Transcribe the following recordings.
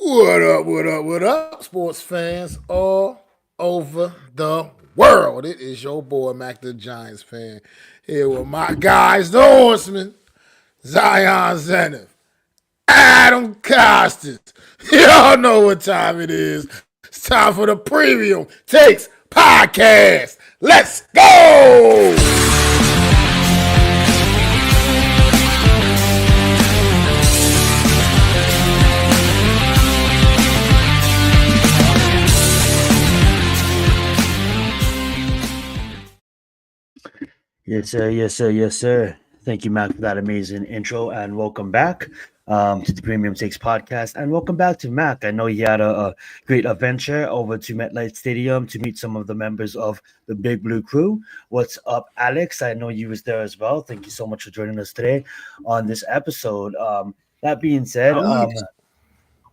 What up, what up, what up, sports fans all over the world? It is your boy, Mac the Giants fan, here with my guys, the horsemen, Zion Zenith, Adam Costas. Y'all know what time it is. It's time for the Premium Takes Podcast. Let's go! Yes, sir. Yes, sir. Yes, sir. Thank you, Mac, for that amazing intro, and welcome back to the Premium Takes podcast, and welcome back to Mac. I know you had a great adventure over to MetLife Stadium to meet some of the members of the Big Blue Crew. What's up, Alex? I know you was there as well. Thank you so much for joining us today on this episode. That being said,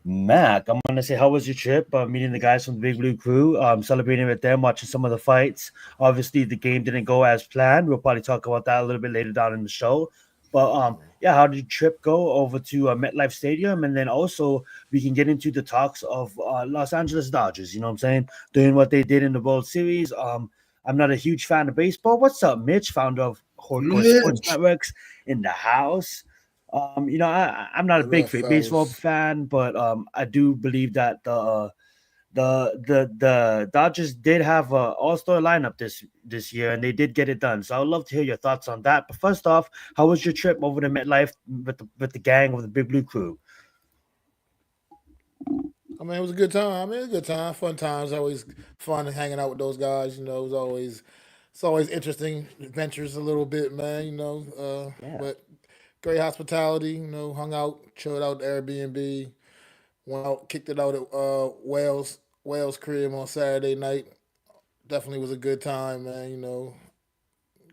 Mac, I'm gonna say, how was your trip? Meeting the guys from the Big Blue Crew, celebrating with them, watching some of the fights. Obviously, the game didn't go as planned. We'll probably talk about that a little bit later down in the show. But yeah, how did your trip go over to MetLife Stadium? And then also we can get into the talks of Los Angeles Dodgers. You know what I'm saying? Doing what they did in the World Series. I'm not a huge fan of baseball. What's up, Mitch? Founder of Hardcore Sports Networks in the house. I'm not a big baseball fan, but I do believe that the Dodgers did have an all-star lineup this year, and they did get it done. So I would love to hear your thoughts on that. But first off, how was your trip over to MetLife with the gang of the Big Blue Crew? I mean, it was a good time. Fun times. Always fun hanging out with those guys. It's always interesting adventures a little bit, man. But great hospitality. Hung out, chilled out at Airbnb, went out, kicked it out at Wales crib on Saturday night. Definitely was a good time, man.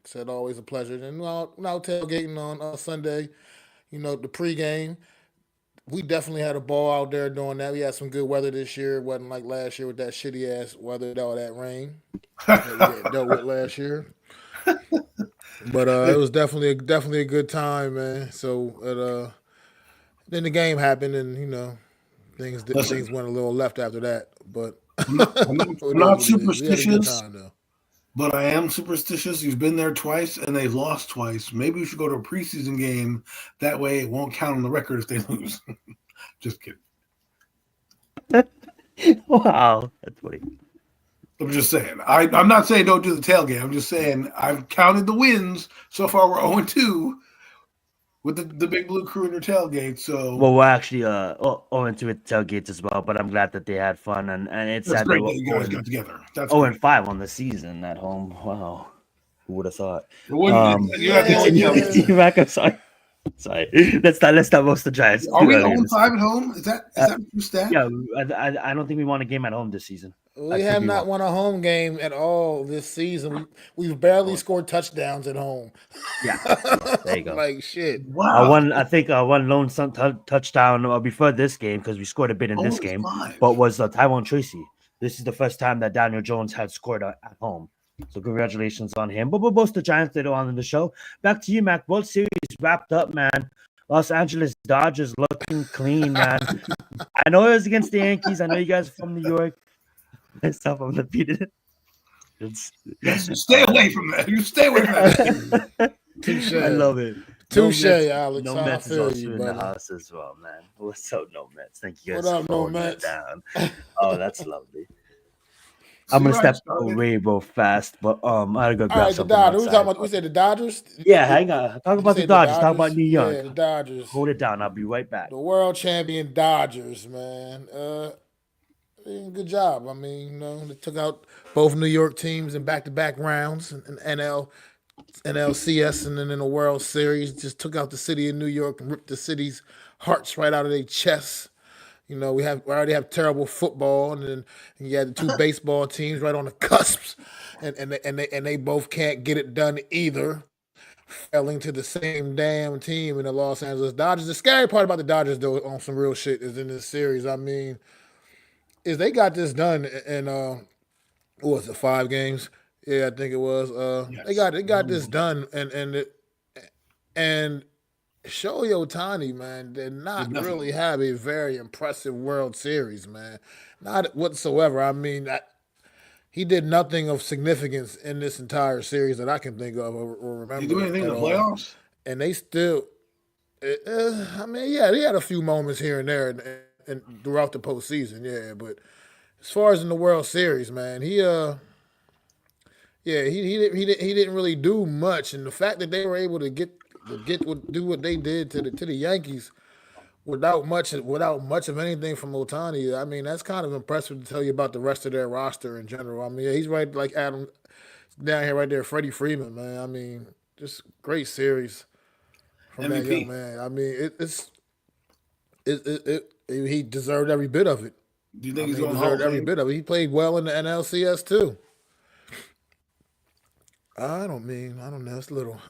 Said always a pleasure. And now tailgating on Sunday. The pregame. We definitely had a ball out there doing that. We had some good weather this year. It wasn't like last year with that shitty ass weather, all that rain that we dealt with last year. But it was definitely a good time, man. So then the game happened, and things went a little left after that. But I'm not superstitious, but I am superstitious. You've been there twice, and they've lost twice. Maybe we should go to a preseason game. That way, it won't count on the record if they lose. Just kidding. Wow, that's funny. I'm just saying. I'm not saying don't do the tailgate. I'm just saying I've counted the wins. So far, we're 0-2 with the Big Blue Crew in their tailgate. So we're actually 0-2 with tailgates as well. But I'm glad that they had fun, and it's that's great that you guys got together. That's 0-5 on the season at home. Wow, who would have thought? Sorry. Let's not roast the Giants. Are we 0-5 at home? Is that your stat? Yeah, I don't think we won a game at home this season. We have not won a home game at all this season. We've barely scored touchdowns at home. Yeah, there you go. Like shit. Wow. I think one lone touchdown before this game because we scored a bit in this game, but was Taiwan Tracy. This is the first time that Daniel Jones had scored at home. So congratulations on him. But both the Giants did on the show. Back to you, Mac. World Series wrapped up, man. Los Angeles Dodgers looking clean, man. I know it was against the Yankees. I know you guys are from New York. Myself, I'm repeating it. Stay away from that. You stay away from that. Touche. I love it. Touche, Alex. No Mets is also in the house as well, man. What's up, No Mets? Thank you guys for holding that down. Oh, that's lovely. I'm gonna step away real fast, but I gotta go grab something. The Dodgers. We said the Dodgers. Yeah, hang on. Talk about the Dodgers. Talk about New York. Yeah, the Dodgers. Hold it down. I'll be right back. The world champion Dodgers, man. Good job. I mean, they took out both New York teams in back-to-back rounds in NLCS and then in the World Series. Just took out the city of New York and ripped the city's hearts right out of their chests. We already have terrible football, and then you had the two baseball teams right on the cusps, and they both can't get it done either. Failing to the same damn team in the Los Angeles Dodgers. The scary part about the Dodgers, though, on some real shit, is in this series. I mean, is they got this done in what was it, 5 games? Yeah, I think it was. Yes. They got this done, and Shohei Ohtani, man, did not Nothing. really have a very impressive World Series, man. Not whatsoever. I mean, he did nothing of significance in this entire series that I can think of or Did he do remember anything in at the all. playoffs? And they still, I mean, yeah, he had a few moments here and there and throughout the postseason, yeah. But as far as in the World Series, man, yeah, he didn't really do much. And the fact that they were able do what they did to the Yankees without much of anything from Otani, I mean, that's kind of impressive to tell you about the rest of their roster in general. I mean, yeah, he's right like Adam down here right there, Freddie Freeman, man. I mean, just great series from that young MVP. man. I mean, he deserved every bit of it. Do you I think he's mean, he going Hall deserved of every Fame? bit of it. He played well in the NLCS too. I don't know. It's a little.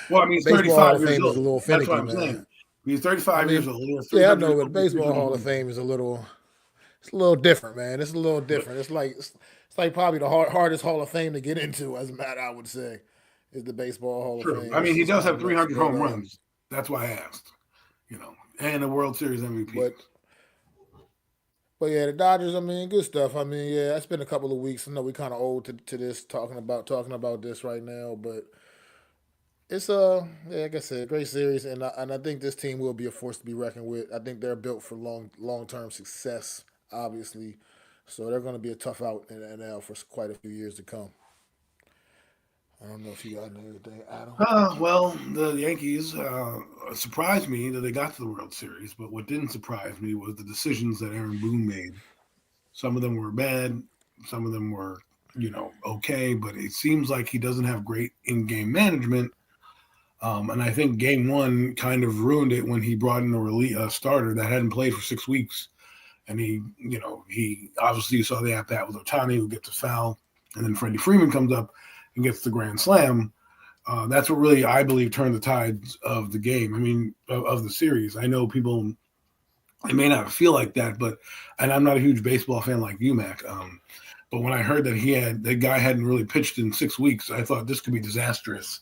Well, I mean, he's Baseball Hall 35 of years Fame is a old. little That's what finicky, I'm saying. man. He's I 35 years mean, old. He has yeah, I 300 know, but the over Baseball 300 Hall of home Fame runs. is it's a little different, man. It's a little But different. It's like probably the hardest Hall of Fame to get into, as a matter, I would say, is the Baseball Hall of true. Fame. I mean, It's he just does have complex, 300 home runs. That's why I asked. And a World Series MVP. but but yeah, the Dodgers. I mean, good stuff. I mean, yeah, it's been a couple of weeks. I know we kind of old to this talking about this right now, but it's yeah, like I said, great series, and I think this team will be a force to be reckoned with. I think they're built for long term success, obviously, so they're going to be a tough out in the NL for quite a few years to come. I don't know if you got anything, Adam. Well, the Yankees surprised me that they got to the World Series, but what didn't surprise me was the decisions that Aaron Boone made. Some of them were bad, some of them were, okay, but it seems like he doesn't have great in-game management. And I think Game One kind of ruined it when he brought in a starter that hadn't played for 6 weeks, and he obviously saw the at bat with Otani, who gets a foul, and then Freddie Freeman comes up and gets the grand slam. That's what really, I believe, turned the tides of the game. I mean, of the series. I know people, it may not feel like that, and I'm not a huge baseball fan like you, Mac. But when I heard that guy hadn't really pitched in 6 weeks, I thought this could be disastrous.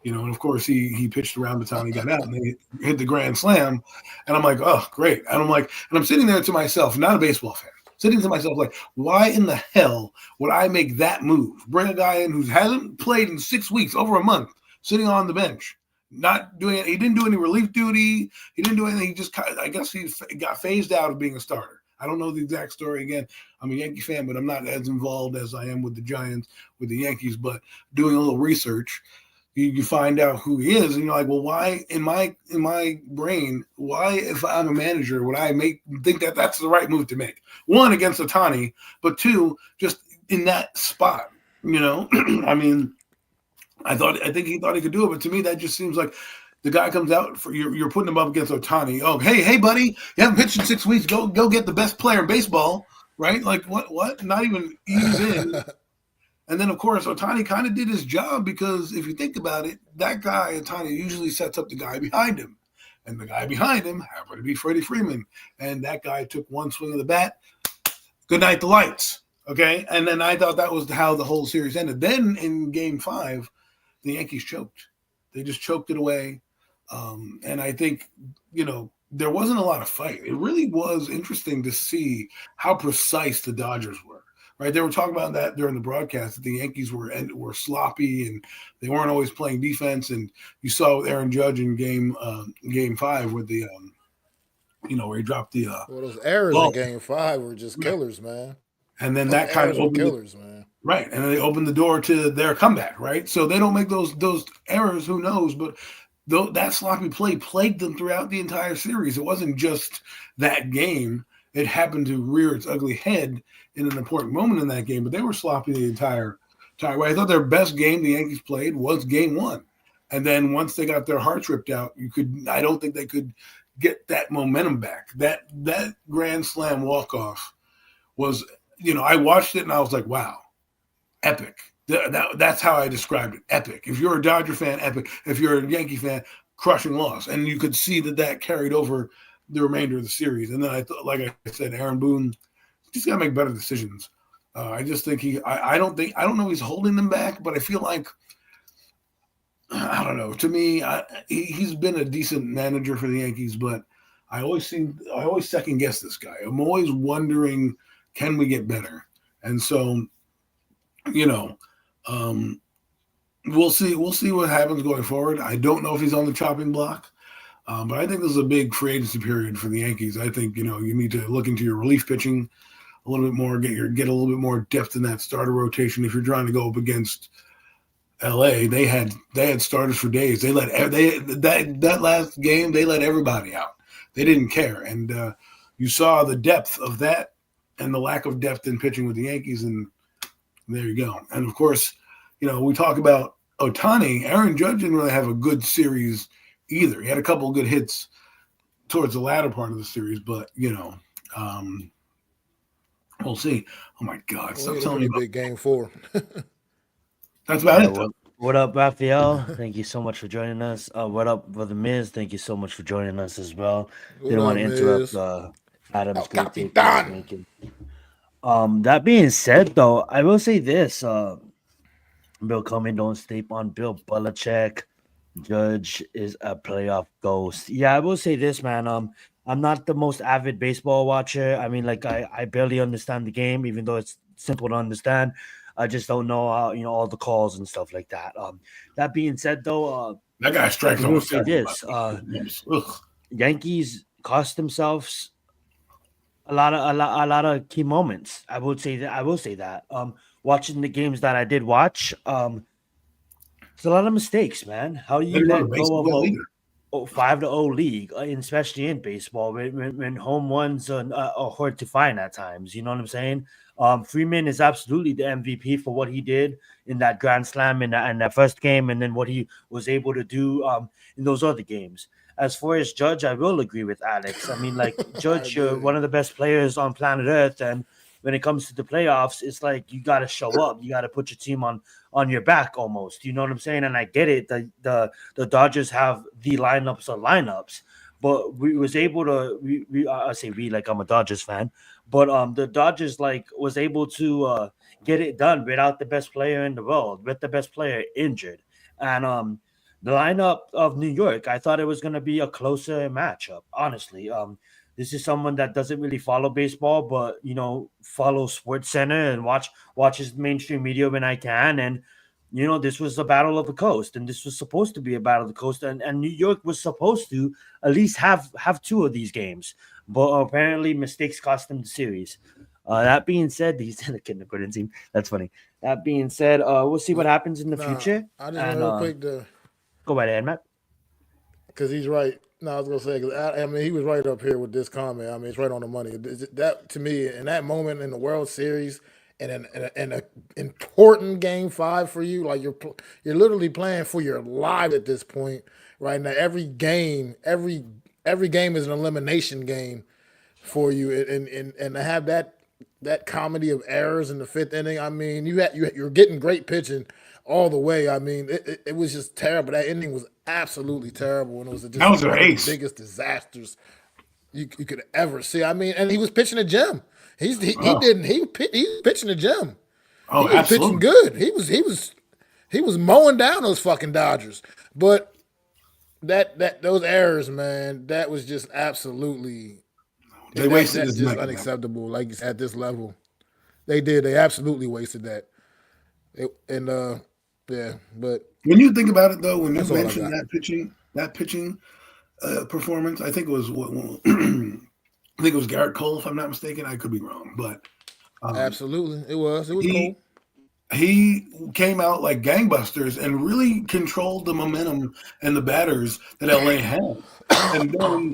And of course he pitched around the time he got out and they hit the grand slam. And I'm like, oh, great. And I'm sitting there to myself, not a baseball fan, sitting to myself like, why in the hell would I make that move? Bring a guy in who hasn't played in 6 weeks, over a month, sitting on the bench, not doing it. He didn't do any relief duty. He didn't do anything. He just, I guess he got phased out of being a starter. I don't know the exact story. Again, I'm a Yankee fan, but I'm not as involved as I am with the Giants, with the Yankees. But doing a little research, you find out who he is, and you're like, well, why in my brain, why if I'm a manager would I think that that's the right move to make? One, against Otani, but two, just in that spot, I mean, I think he thought he could do it, but to me that just seems like the guy comes out for you're putting him up against Otani. Oh, hey, buddy, you haven't pitched in 6 weeks. Go get the best player in baseball, right? Like what? Not even ease in. And then, of course, Otani kind of did his job because if you think about it, that guy, Otani, usually sets up the guy behind him. And the guy behind him happened to be Freddie Freeman. And that guy took one swing of the bat. Good night, the lights. Okay? And then I thought that was how the whole series ended. Then in Game 5, the Yankees choked. They just choked it away. And I think, there wasn't a lot of fight. It really was interesting to see how precise the Dodgers were. Right, they were talking about that during the broadcast that the Yankees were sloppy and they weren't always playing defense. And you saw with Aaron Judge in Game 5 with the where he dropped the well, those errors in ball. Game 5 were just Right. killers, man. And then Those that kind of errors were opened killers, man. right, and then they opened the door to their comeback. Right, so they don't make those errors. Who knows? But that sloppy play plagued them throughout the entire series. It wasn't just that game. It happened to rear its ugly head in an important moment in that game, but they were sloppy the entire way. I thought their best game the Yankees played was Game 1. And then once they got their hearts ripped out, I don't think they could get that momentum back. That grand slam walk-off was, I watched it and I was like, wow, epic. That's how I described it, epic. If you're a Dodger fan, epic. If you're a Yankee fan, crushing loss. And you could see that carried over the remainder of the series. And then I thought, like I said, Aaron Boone just got to make better decisions. I just think I don't know he's holding them back, but I feel like I don't know. To me, he's been a decent manager for the Yankees, but I always second guess this guy. I'm always wondering, can we get better? And so, you know, we'll see. We'll see what happens going forward. I don't know if he's on the chopping block, but I think this is a big free agency period for the Yankees. I think you need to look into your relief pitching a little bit more, get a little bit more depth in that starter rotation if you're trying to go up against LA. They had starters for days. That last game they let everybody out. They didn't care, and you saw the depth of that and the lack of depth in pitching with the Yankees, and there you go. And of course, we talk about Ohtani. Aaron Judge didn't really have a good series either. He had a couple of good hits towards the latter part of the series, but we'll see. Oh my God! Stop telling me about big game 4. That's about it. Though. What up, Raphael? Thank you so much for joining us. What up, Brother Miz? Thank you so much for joining us as well. Didn't want to interrupt Adam's great take. That being said, though, I will say this: Bill Cumming, don't sleep on Bill Belichick. Judge is a playoff ghost. Yeah, I will say this, man. I'm not the most avid baseball watcher. I mean, like I barely understand the game, even though it's simple to understand. I just don't know how, all the calls and stuff like that. That being said, though, that guy strikes I will say this: Yankees cost themselves a lot of key moments. I will say that. Watching the games that I did watch, it's a lot of mistakes, man. How do you let go of a 5-0 league, especially in baseball, when home runs are hard to find at times? You know what I'm saying? Freeman is absolutely the MVP for what he did in that Grand Slam in that first game, and then what he was able to do in those other games. As far as Judge, I will agree with Alex. I mean, like Judge, you're one of the best players on planet Earth, and when it comes to the playoffs, it's like you got to show up. You got to put your team on your back almost. You know what I'm saying? And I get it. The Dodgers have the lineups of lineups, but we was able to. I say we like I'm a Dodgers fan, but the Dodgers was able to get it done without the best player in the world, with the best player injured, and the lineup of New York. I thought it was going to be a closer matchup. Honestly, this is someone that doesn't really follow baseball, but follow Sports Center and watches mainstream media when I can. And this was a battle of the coast, and this was supposed to be a battle of the coast, and New York was supposed to at least have 2 of these games, but apparently mistakes cost them the series. That being said, he's in the kindergarten team. That's funny. That being said, we'll see what happens in the future. I just real quick to go right ahead, Matt. Because he's right. No, I was gonna say, because I mean, he was right up here with this comment. I mean, it's right on the money. That to me, in that moment in the World Series, and an important Game 5 for you, like you're literally playing for your life at this point, right now. Every game is an elimination game for you, and to have that comedy of errors in the 5th inning. I mean, you're getting great pitching all the way. I mean, it was just terrible. That inning was absolutely terrible, and it was just one of the biggest disasters you could ever see. I mean, and he was pitching a gem. He pitching a gem. Oh, he was pitching good. He was mowing down those fucking Dodgers. But those errors, man, that was just absolutely wasted his just unacceptable. Like at this level, they did. They absolutely wasted that. Yeah, but when you think about it, though, when you mentioned that pitching performance, I think it was I think it was Garrett Cole, if I'm not mistaken. I could be wrong, but absolutely, it was Cole. He came out like gangbusters and really controlled the momentum and the batters that LA had. And then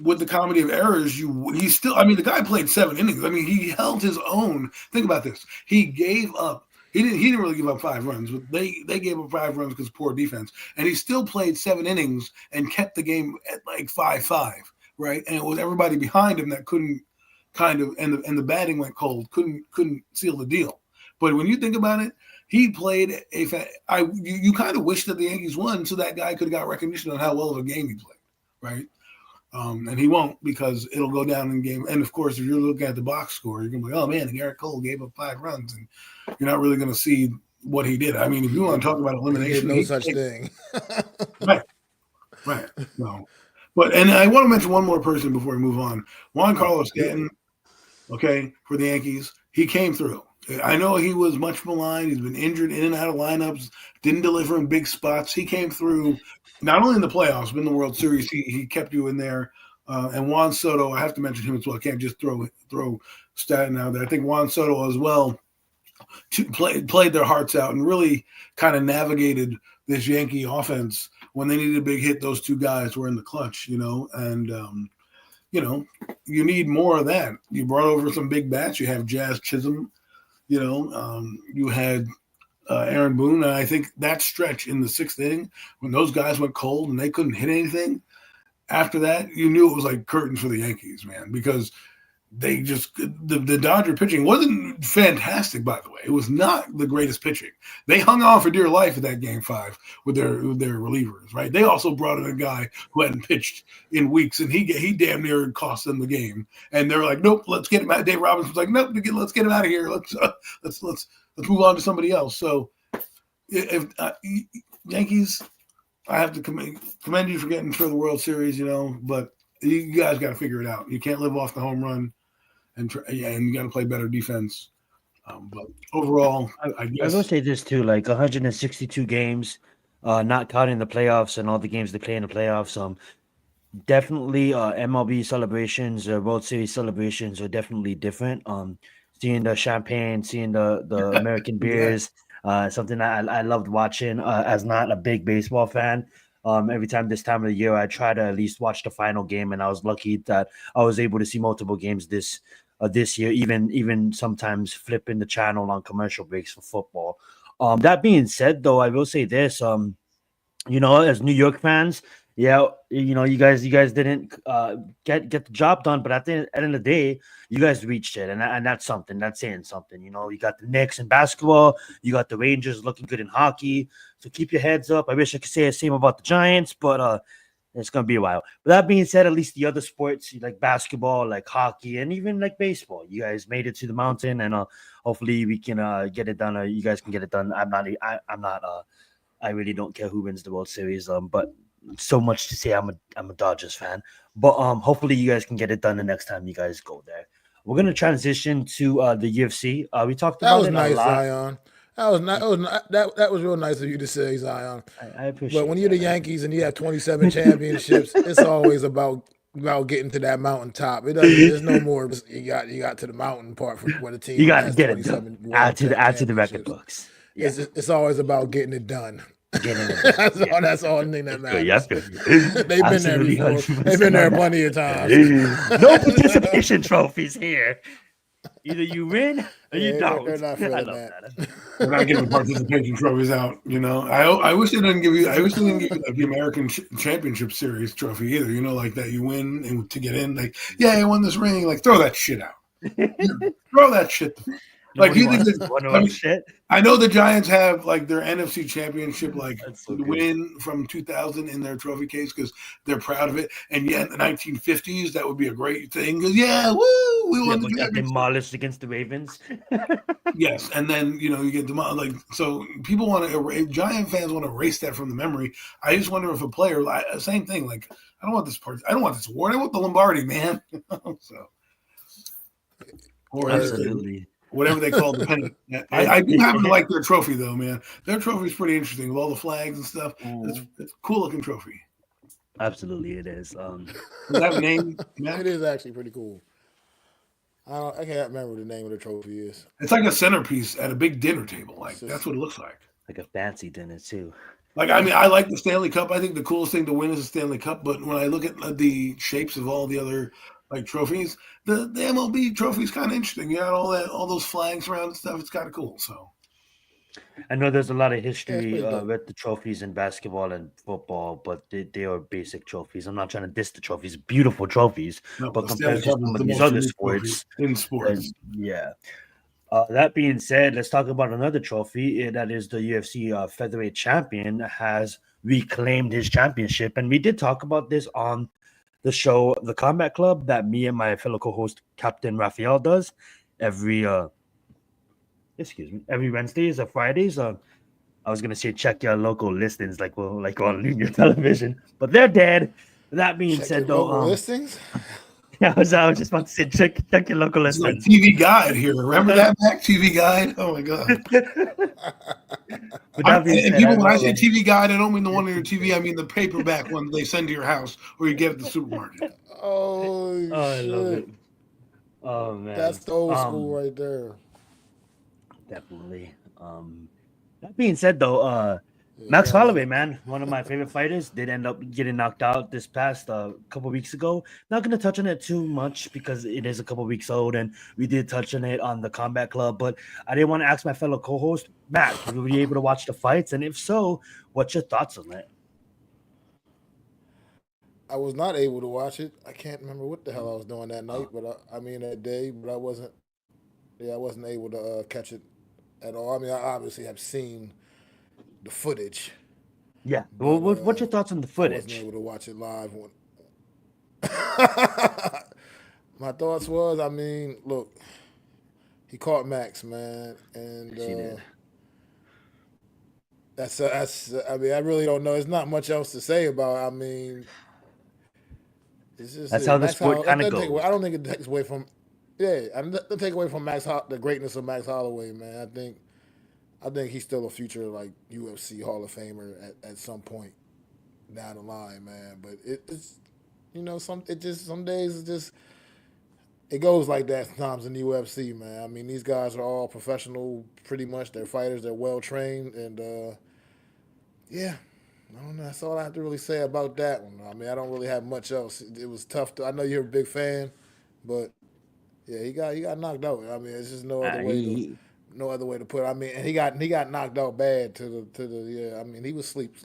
with the comedy of errors, the guy played 7 innings. I mean, he held his own. Think about this. He gave up. He didn't really give up 5 runs, but they gave up 5 runs because of poor defense. And he still played 7 innings and kept the game at like 5-5, right? And it was everybody behind him that couldn't and the batting went cold, couldn't seal the deal. But when you think about it, he played you kind of wish that the Yankees won so that guy could have got recognition on how well of a game he played, right? And he won't, because it'll go down in game. And of course, if you're looking at the box score, you're gonna be like, oh man, Garrett Cole gave up 5 runs, and you're not really gonna see what he did. I mean, if you want to talk about elimination, he did no such thing. Right. No. And I want to mention one more person before we move on. Juan Carlos Stanton, okay, for the Yankees. He came through. I know he was much maligned. He's been injured in and out of lineups, didn't deliver in big spots. He came through not only in the playoffs, but in the World Series. He kept you in there. And Juan Soto, I have to mention him as well. I can't just throw Stanton out there. I think Juan Soto as well played their hearts out and really kind of navigated this Yankee offense. When they needed a big hit, those two guys were in the clutch, and you need more of that. You brought over some big bats. You have Jazz Chisholm, you had Aaron Boone. And I think that stretch in the sixth inning when those guys went cold and they couldn't hit anything, after that, you knew it was like curtains for the Yankees, man, because they just the Dodger pitching wasn't fantastic, by the way. It was not the greatest pitching. They hung on for dear life at that game 5 with their relievers, right? They also brought in a guy who hadn't pitched in weeks, and he damn near cost them the game. And they're like, nope, let's get him out. Dave Robbins was like, nope, let's get him out of here. Let's move on to somebody else. So if Yankees, I have to commend you for getting through the World Series, but you guys got to figure it out. You can't live off the home run. And you got to play better defense. But overall, I guess I will say this too: like 162 games, not counting the playoffs and all the games they play in the playoffs. Definitely, MLB celebrations, World Series celebrations are definitely different. Seeing the champagne, seeing the American beers, something that I loved watching. As not a big baseball fan. Every time this time of the year, I try to at least watch the final game, and I was lucky that I was able to see multiple games this year, even sometimes flipping the channel on commercial breaks for football. That being said, though, I will say this: as New York fans, you guys didn't get the job done, but at the end of the day, you guys reached it, and that's something. That's saying something. You got the Knicks in basketball, you got the Rangers looking good in hockey. So keep your heads up. I wish I could say the same about the Giants, but it's gonna be a while. But that being said, at least the other sports like basketball, like hockey, and even like baseball, you guys made it to the mountain, and hopefully we can get it done. Or you guys can get it done. I'm not. I really don't care who wins the World Series. But so much to say, I'm a Dodgers fan. But hopefully you guys can get it done the next time you guys go there. We're gonna transition to the UFC. We talked about it nice, a lot. Zion. That was real nice of you to say, Zion. I appreciate it. But when you're the Yankees and you have 27 championships, it's always about getting to that mountaintop. There's no more. You got to the mountain part for where the team. You got to get it done. Add to the record books. Yeah. It's always about getting it done. That's all thing that matters. Yes, They've been there before. They've been there plenty of times. No participation trophies here. Either you win or you don't. They're not feeling that. They're not giving participation trophies out. I wish they didn't give you. I wish they didn't give you like the American Championship Series trophy either. Like that you win and to get in. Like, yeah, I won this ring. Like, throw that shit out. Throw that shit. Like you think that, I know the Giants have like their NFC Championship win from 2000 in their trophy case because they're proud of it. And in the 1950s, that would be a great thing. We won the championship. Demolished against the Ravens. Yes, and then you get demolished. So people want to Giant fans want to erase that from the memory. I just wonder if a player, same thing. Like I don't want this part. I don't want this award. I want the Lombardi, man. Absolutely. Whatever they call the pennant. I do happen to like their trophy, though, man. Their trophy is pretty interesting with all the flags and stuff. It's a cool-looking trophy. Absolutely, it is. Does that have a name? It is actually pretty cool. I can't remember what the name of the trophy is. It's like a centerpiece at a big dinner table. That's what it looks like. Like a fancy dinner, too. I like the Stanley Cup. I think the coolest thing to win is the Stanley Cup. But when I look at the shapes of all the other trophies, the MLB trophy is kind of interesting. You got all those flags around and stuff. It's kind of cool. So I know there's a lot of history with the trophies in basketball and football, but they are basic trophies. I'm not trying to diss the trophies, beautiful trophies, but compared to some of these other sports, that being said, let's talk about another trophy. That is the UFC featherweight champion has reclaimed his championship, and we did talk about this on the show, The Combat Club, that me and my fellow co-host Captain Raphael does every every Wednesdays or Fridays. I was gonna say check your local listings, like on linear television, but they're dead. That being Check your said, though, local listings. I was just about to say check your local It's like listings. TV Guide here. Remember that, Mac? TV Guide? Oh, my God. With that being And said, people, I when I know, say TV Guide, I don't mean the one on your TV. I mean the paperback one they send to your house or you get at the supermarket. Oh I love shit! it. Oh man, That's the old school right there. definitely. That being said, though, Yeah, Max gotta Holloway, love man, one of my favorite fighters, did end up getting knocked out this past couple weeks ago. Not gonna touch on it too much because it is a couple weeks old, and we did touch on it on the Combat Club. But I did want to ask my fellow co-host, Mac, were you able to watch the fights? And if so, what's your thoughts on it? I was not able to watch it. I can't remember what the hell I was doing that night, but I mean that day, but I wasn't. Yeah, I wasn't able to catch it at all. I mean, I obviously have seen the footage, Yeah. Well, but what's your thoughts on the I wasn't footage? able to watch it live. My thoughts was, I mean, look, he caught Max, man, and Yes, he did. that's. I mean, I really don't know. There's not much else to say about it. I mean, it's just That's how the Max sport Holloway. That kind of doesn't take away. I goes. don't think it takes away from. Yeah, I doesn't take away from the greatness of Max Holloway, man. I think he's still a future like UFC Hall of Famer at some point down the line, man. But it's some days it goes like that sometimes in the UFC, man. I mean, these guys are all professional, pretty much. They're fighters. They're well trained, and yeah, I don't know. That's all I have to really say about that one. I mean, I don't really have much else. It was tough. I know you're a big fan, but yeah, he got knocked out. I mean, it's just He no other way to put it. I mean, and he got knocked out bad to the yeah. I mean, he was sleep.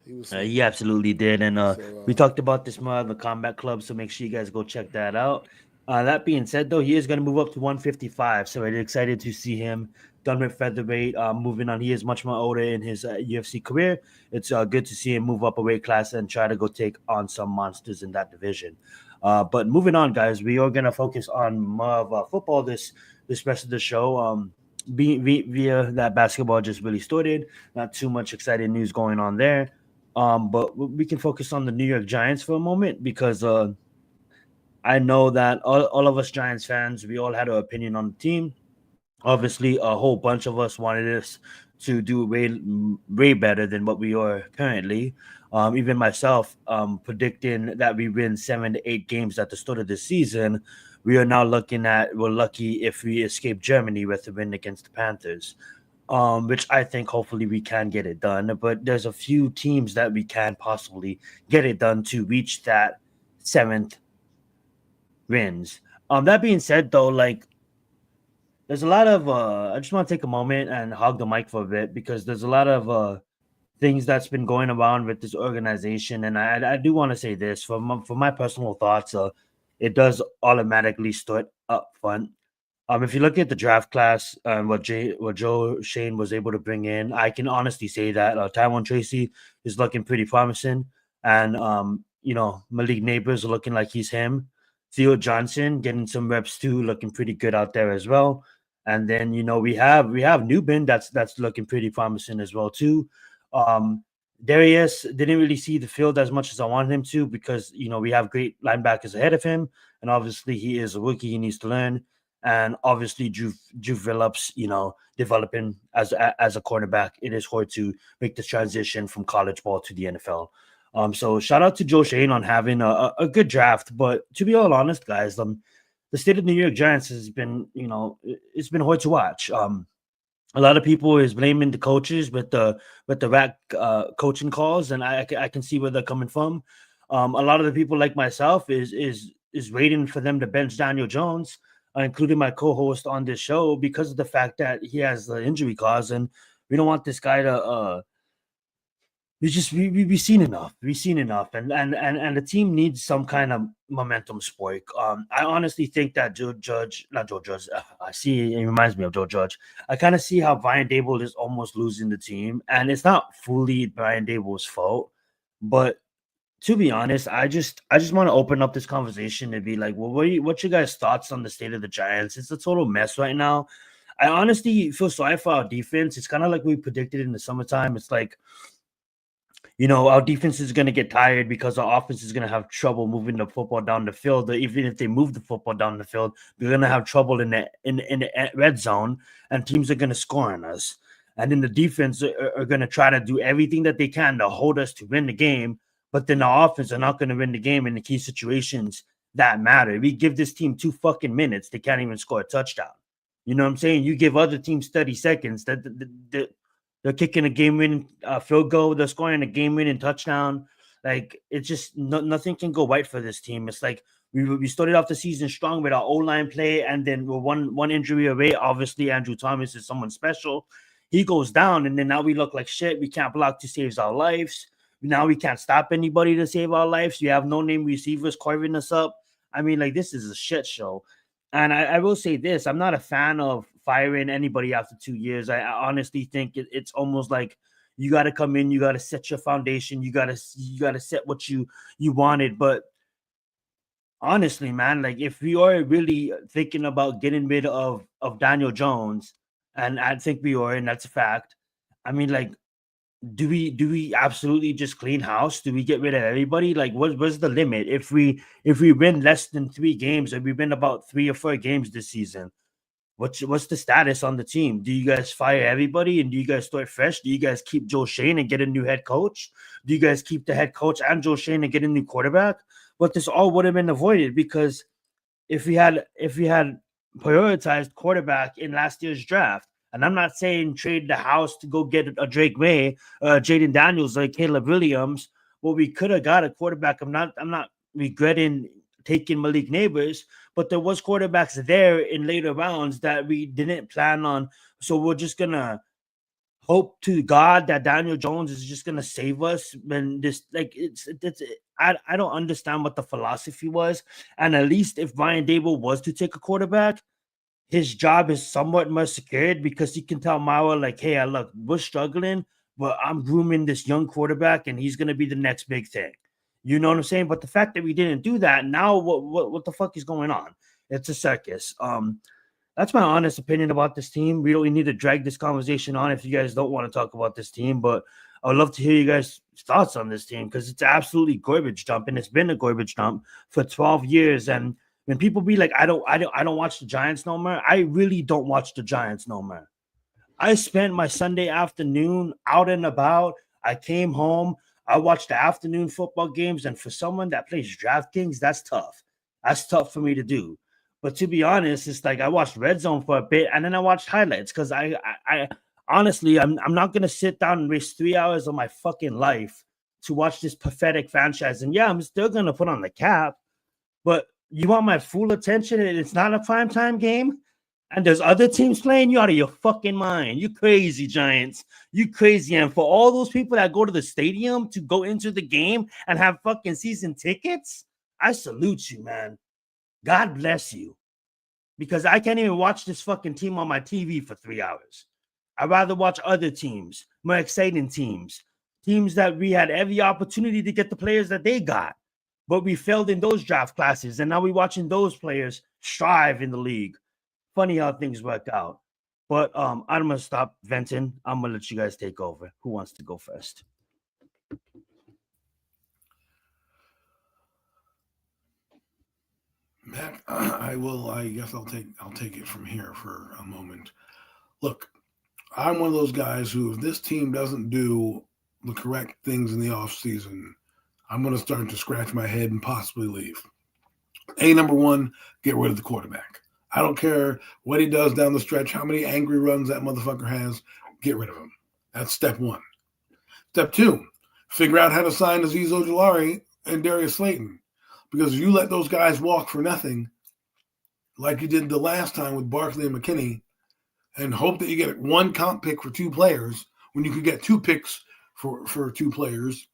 He was sleep. He absolutely did, and So we talked about this more on the Combat Club, so make sure you guys go check that out. That being said, though, he is going to move up to 155, so we're excited to see him done with featherweight. Moving on, he is much more older in his UFC career. It's good to see him move up a weight class and try to go take on some monsters in that division. But moving on, guys, we are going to focus on more of football this rest of the show. Via that basketball just really started. Not too much exciting news going on there. But we can focus on the New York Giants for a moment because I know that all of us Giants fans, we all had an opinion on the team. Obviously, a whole bunch of us wanted us to do way better than what we are currently. Even myself, predicting that we win 7 to 8 games at the start of the season. We are now looking at we're lucky if we escape Germany with a win against the Panthers, which I think hopefully we can get it done. But there's a few teams that we can possibly get it done to reach that seventh wins. That being said, though, like there's a lot of I just want to take a moment and hog the mic for a bit because there's a lot of things that's been going around with this organization, and I do want to say this for my personal thoughts. It does automatically start up front. If you look at the draft class and what Joe Shane was able to bring in, I can honestly say that Taiwan Tracy is looking pretty promising, and Malik Neighbors looking like he's him. Theo Johnson getting some reps too, looking pretty good out there as well. And then we have Newbin that's looking pretty promising as well too. Um, Darius didn't really see the field as much as I wanted him to because we have great linebackers ahead of him, and obviously he is a rookie; he needs to learn. And obviously, Drew Phillips, developing as a cornerback, it is hard to make the transition from college ball to the NFL. So shout out to Joe Shane on having a good draft. But to be all honest, guys, the state of the New York Giants has been, it's been hard to watch. A lot of people is blaming the coaches with the rack coaching calls, and I can see where they're coming from. A lot of the people like myself is waiting for them to bench Daniel Jones, including my co-host on this show, because of the fact that he has the injury cause, and we don't want this guy to. We've seen enough. We've seen enough, and the team needs some kind of momentum spike. I honestly think that not Joe Judge. I see it reminds me of Joe Judge. I kind of see how Brian Dable is almost losing the team, and it's not fully Brian Dable's fault. But to be honest, I just want to open up this conversation and be like, well, what's your guys' thoughts on the state of the Giants? It's a total mess right now. I honestly feel sorry for our defense. It's kind of like we predicted in the summertime. It's like, our defense is going to get tired because our offense is going to have trouble moving the football down the field. Or even if they move the football down the field, we're going to have trouble in the red zone, and teams are going to score on us. And then the defense are going to try to do everything that they can to hold us to win the game. But then the offense are not going to win the game in the key situations that matter. We give this team 2 fucking minutes, they can't even score a touchdown. You know what I'm saying? You give other teams 30 seconds, they're kicking a game-winning field goal. They're scoring a game-winning touchdown. Like, it's just nothing can go right for this team. It's like we started off the season strong with our O-line play, and then we're one injury away. Obviously, Andrew Thomas is someone special. He goes down, and then now we look like shit. We can't block to save our lives. Now we can't stop anybody to save our lives. We have no-name receivers carving us up. I mean, like, this is a shit show. And I will say this, I'm not a fan of firing anybody after 2 years. I honestly think it's almost like you got to come in, you got to set your foundation, you got to set what you wanted. But honestly, man, like, if we are really thinking about getting rid of Daniel Jones, and I think we are, and that's a fact. I mean, like, do we absolutely just clean house? Do we get rid of everybody? Like, what's the limit? If we win less than 3 games, or we win about 3 or 4 games this season, what's the status on the team? Do you guys fire everybody and do you guys start fresh? Do you guys keep Joe Shane and get a new head coach? Do you guys keep the head coach and Joe Shane and get a new quarterback? But this all would have been avoided, because if we had prioritized quarterback in last year's draft, and I'm not saying trade the house to go get a Drake May, Jaden Daniels, like Caleb Williams. Well, we could have got a quarterback. I'm not regretting taking Malik Neighbors, but there was quarterbacks there in later rounds that we didn't plan on. So we're just gonna hope to God that Daniel Jones is just gonna save us. And this, like, I don't understand what the philosophy was. And at least if Brian Dable was to take a quarterback, his job is somewhat more secured, because he can tell Mara, like, hey, look, we're struggling, but I'm grooming this young quarterback and he's going to be the next big thing. You know what I'm saying? But the fact that we didn't do that, now what the fuck is going on? It's a circus. That's my honest opinion about this team. We don't need to drag this conversation on if you guys don't want to talk about this team, but I would love to hear you guys' thoughts on this team, because it's absolutely garbage dump, and it's been a garbage dump for 12 years. And when people be like, I don't watch the Giants no more, I really don't watch the Giants no more. I spent my Sunday afternoon out and about. I came home. I watched the afternoon football games, and for someone that plays DraftKings, that's tough. That's tough for me to do. But to be honest, it's like I watched Red Zone for a bit, and then I watched highlights, because I honestly, I'm not gonna sit down and waste 3 hours of my fucking life to watch this pathetic franchise. And yeah, I'm still gonna put on the cap, but you want my full attention and it's not a primetime game? And there's other teams playing? You out of your fucking mind. You crazy, Giants. You crazy. And for all those people that go to the stadium to go into the game and have fucking season tickets, I salute you, man. God bless you. Because I can't even watch this fucking team on my TV for 3 hours. I'd rather watch other teams, more exciting teams that we had every opportunity to get the players that they got. But we failed in those draft classes, and now we're watching those players strive in the league. Funny how things work out. But I'm going to stop venting. I'm going to let you guys take over. Who wants to go first? Mac, I will. I guess I'll take it from here for a moment. Look, I'm one of those guys who, if this team doesn't do the correct things in the offseason, I'm going to start to scratch my head and possibly leave. Number one, get rid of the quarterback. I don't care what he does down the stretch, how many angry runs that motherfucker has, get rid of him. That's step one. Step two, figure out how to sign Azeez Ojulari and Darius Slayton. Because if you let those guys walk for nothing, like you did the last time with Barkley and McKinney, and hope that you get one comp pick for 2 players when you could get 2 picks for 2 players,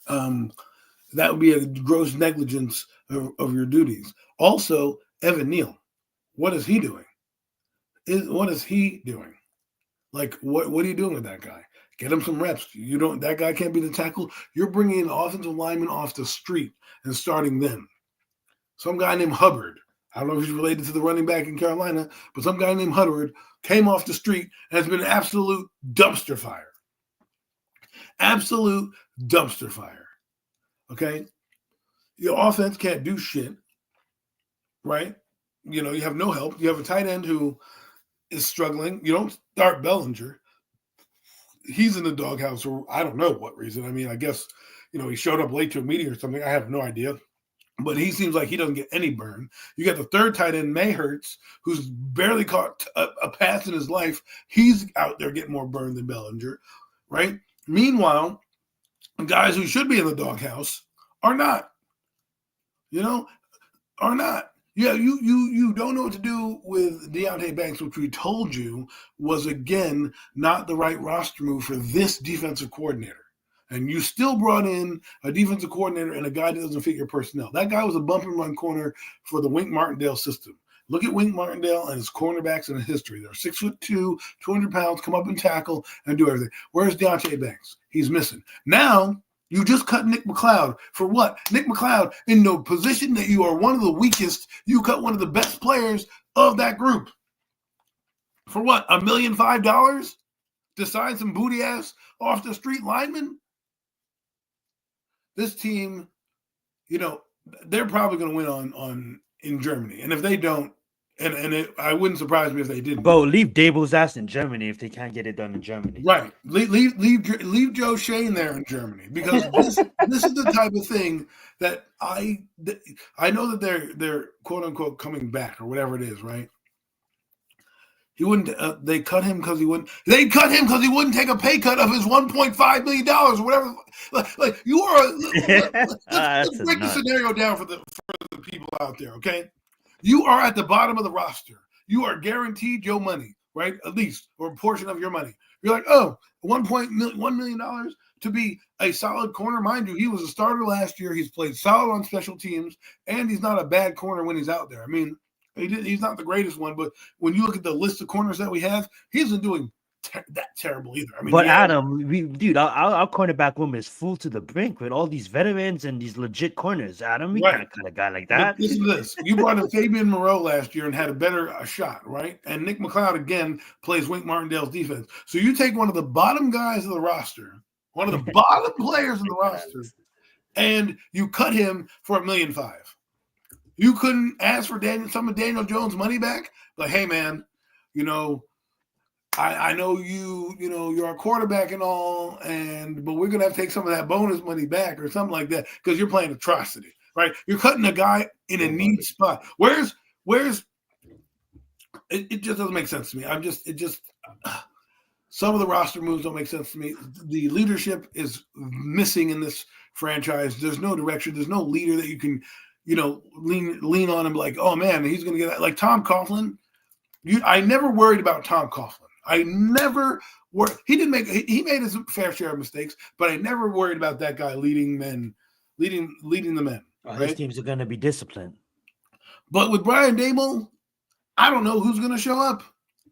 that would be a gross negligence of your duties. Also, Evan Neal, what is he doing? What is he doing? Like, what are you doing with that guy? Get him some reps. That guy can't be the tackle. You're bringing an offensive lineman off the street and starting them. Some guy named Hubbard. I don't know if he's related to the running back in Carolina, but some guy named Hubbard came off the street and has been an absolute dumpster fire. Absolute dumpster fire. Okay? Your offense can't do shit, right? You have no help. You have a tight end who is struggling. You don't start Bellinger. He's in the doghouse for I don't know what reason. I mean, I guess, he showed up late to a meeting or something. I have no idea. But he seems like he doesn't get any burn. You got the third tight end, Mayhertz, who's barely caught a pass in his life. He's out there getting more burn than Bellinger, right? Meanwhile, guys who should be in the doghouse are not. Are not. Yeah, you don't know what to do with Deontay Banks, which we told you was, again, not the right roster move for this defensive coordinator. And you still brought in a defensive coordinator and a guy that doesn't fit your personnel. That guy was a bump and run corner for the Wink Martindale system. Look at Wink Martindale and his cornerbacks in history. They're 6'2", 200 pounds, come up and tackle and do everything. Where's Deontay Banks? He's missing. Now, you just cut Nick McLeod for what? Nick McLeod, in the position that you are one of the weakest, you cut one of the best players of that group. For what? $1.5 million to sign some booty ass off the street lineman? This team, they're probably going to win in Germany. And if they don't, I wouldn't surprise me if they didn't. Bro, leave Dable's ass in Germany if they can't get it done in Germany. Right. Leave Joe Shane there in Germany, because this is the type of thing that I know that they're quote unquote coming back or whatever it is, right? He wouldn't. They cut him because he wouldn't. They cut him because he wouldn't take a pay cut of his $1.5 million or whatever. Like you are. Let's break the scenario down for the people out there. Okay, you are at the bottom of the roster. You are guaranteed your money, right? At least, or a portion of your money. You're like, oh, $1 million to be a solid corner. Mind you, he was a starter last year. He's played solid on special teams, and he's not a bad corner when he's out there. I mean. He's not the greatest one, but when you look at the list of corners that we have, he isn't doing that terrible either. I mean, but Adam, our cornerback room is full to the brink with all these veterans and these legit corners. Adam, we can't cut a guy like that. But listen to this: you brought in Fabian Moreau last year and had a better shot, right? And Nick McLeod again plays Wink Martindale's defense. So you take one of the bottom guys of the roster, one of the bottom players in the roster, and you cut him for $1.5 million. You couldn't ask for some of Daniel Jones' money back? Like, hey, man, I know you're a quarterback and all, but we're going to have to take some of that bonus money back or something like that because you're playing atrocity, right? You're cutting a guy in a need spot. Where's it just doesn't make sense to me. Some of the roster moves don't make sense to me. The leadership is missing in this franchise. There's no direction. There's no leader that you can – lean on and be like, oh man, he's going to get that. Like Tom Coughlin, I never worried about Tom Coughlin. I never worried. He made his fair share of mistakes, but I never worried about that guy leading the men. Right? His teams are going to be disciplined. But with Brian Dable, I don't know who's going to show up.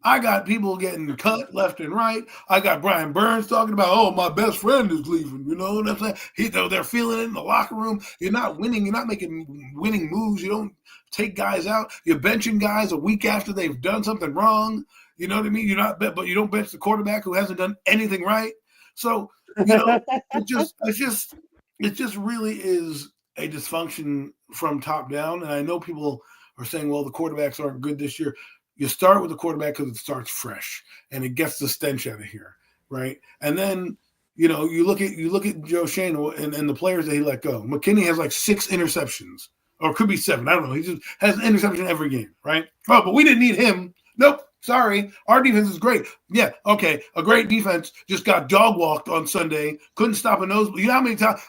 I got people getting cut left and right. I got Brian Burns talking about, oh, my best friend is leaving. You know what I'm saying? They're feeling it in the locker room. You're not winning. You're not making winning moves. You don't take guys out. You're benching guys a week after they've done something wrong. You know what I mean? But you don't bench the quarterback who hasn't done anything right. So, it just really is a dysfunction from top down. And I know people are saying, well, the quarterbacks aren't good this year. You start with the quarterback because it starts fresh and it gets the stench out of here, right? And then, you look at Joe Shane and the players that he let go. McKinney has like 6 interceptions, or it could be 7. I don't know. He just has an interception every game, right? Oh, but we didn't need him. Nope. Sorry. Our defense is great. Yeah. Okay. A great defense just got dog walked on Sunday. Couldn't stop a nosebleed. You know how many times?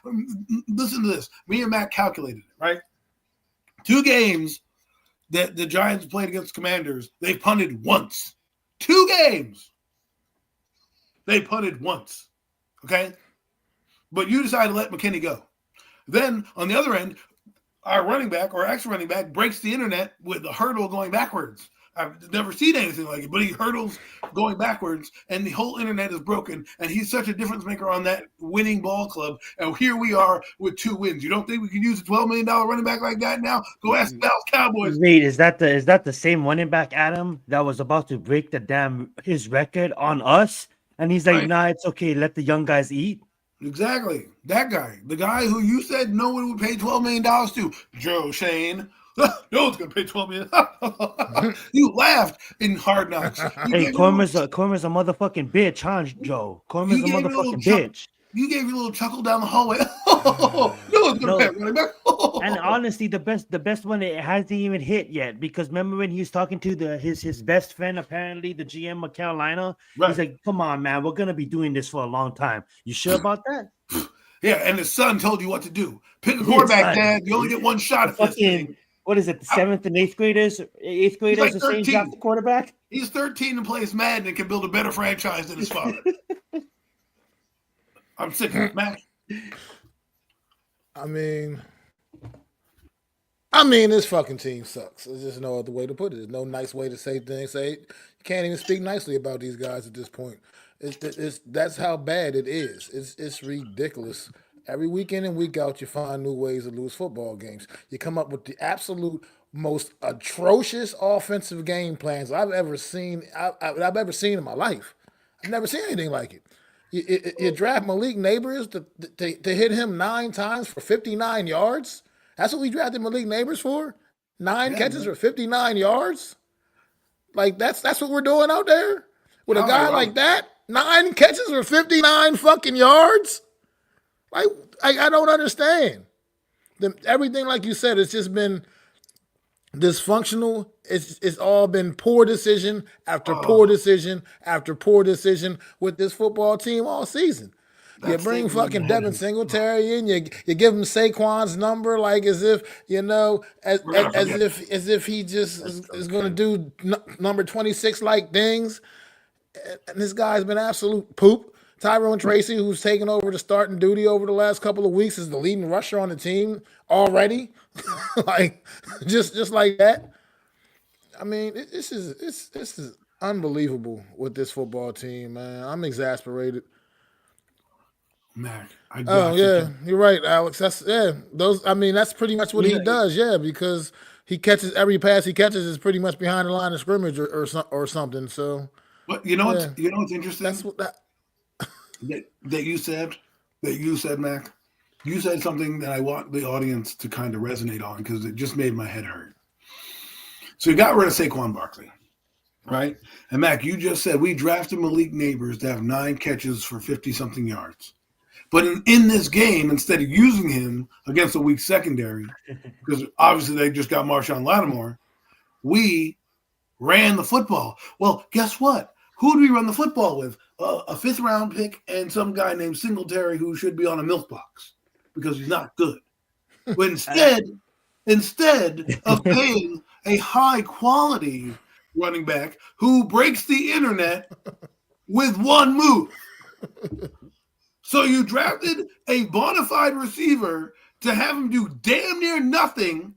Listen to this. Me and Matt calculated it, right? 2 games that the Giants played against Commanders, they punted once. 2 games. They punted once. Okay? But you decided to let McKinney go. Then, on the other end, our running back, or ex-running back, breaks the internet with the hurdle going backwards. I've never seen anything like it, but he hurdles going backwards, and the whole internet is broken, and he's such a difference maker on that winning ball club, and here we are with 2 wins. You don't think we can use a $12 million running back like that now? Go ask Dallas Cowboys. Wait, is that the same running back, Adam, that was about to break his record on us? And he's like, Nah, it's okay, let the young guys eat. Exactly. That guy. The guy who you said no one would pay $12 million to. Joe Shane. No one's going to pay $12 million. You laughed in Hard Knocks. Hey, Cormer's a motherfucking bitch, huh, Joe? Cormer's a motherfucking bitch. You gave your little chuckle down the hallway. No one's going to pay running back. And honestly, the best one, it hasn't even hit yet, because remember when he was talking to his best friend, apparently the GM of Carolina? Right. He's like, come on, man, we're going to be doing this for a long time. You sure about that? Yeah, and his son told you what to do. Pick a quarterback, Dad. You only get one shot at this thing. What is it, the 7th and 8th graders? 8th graders like the same draft the quarterback? He's 13 and plays Madden and can build a better franchise than his father. I'm sick of it, Mac. I mean, this fucking team sucks. There's just no other way to put it. There's no nice way to say things. You can't even speak nicely about these guys at this point. That's how bad it is. It's ridiculous. Every week in and week out, you find new ways to lose football games. You come up with the absolute most atrocious offensive game plans I've ever seen. I've ever seen in my life. I've never seen anything like it. You draft Malik Neighbors to hit him 9 times for 59 yards. That's what we drafted Malik Neighbors for. 9 catches for 59 yards. Like that's what we're doing out there with a guy like that. 9 catches for 59 fucking yards. Like I don't understand. Everything, like you said, it's just been dysfunctional. It's all been poor decision after poor decision after poor decision with this football team all season. You bring fucking Devin Singletary in, you give him Saquon's number, like as if as if he just is going to do number 26 like things. And this guy's been absolute poop. Tyrone Tracy, who's taken over the starting duty over the last couple of weeks, is the leading rusher on the team already. Like just like that. I mean, this is unbelievable with this football team, man. I'm exasperated. Mac, you're right, Alex. That's that's pretty much what he does, because he catches every pass he catches is pretty much behind the line of scrimmage or something. So, but you know what's interesting? That's what that you said, Mac. You said something that I want the audience to kind of resonate on because it just made my head hurt. So you got rid of Saquon Barkley, right? And Mac, you just said we drafted Malik Neighbors to have 9 catches for 50-something yards. But in this game, instead of using him against a weak secondary, because obviously they just got Marshawn Lattimore, we ran the football. Well, guess what? Who do we run the football with? A 5th-round pick and some guy named Singletary who should be on a milk box because he's not good. But instead of paying a high-quality running back who breaks the internet with one move. So you drafted a bona fide receiver to have him do damn near nothing,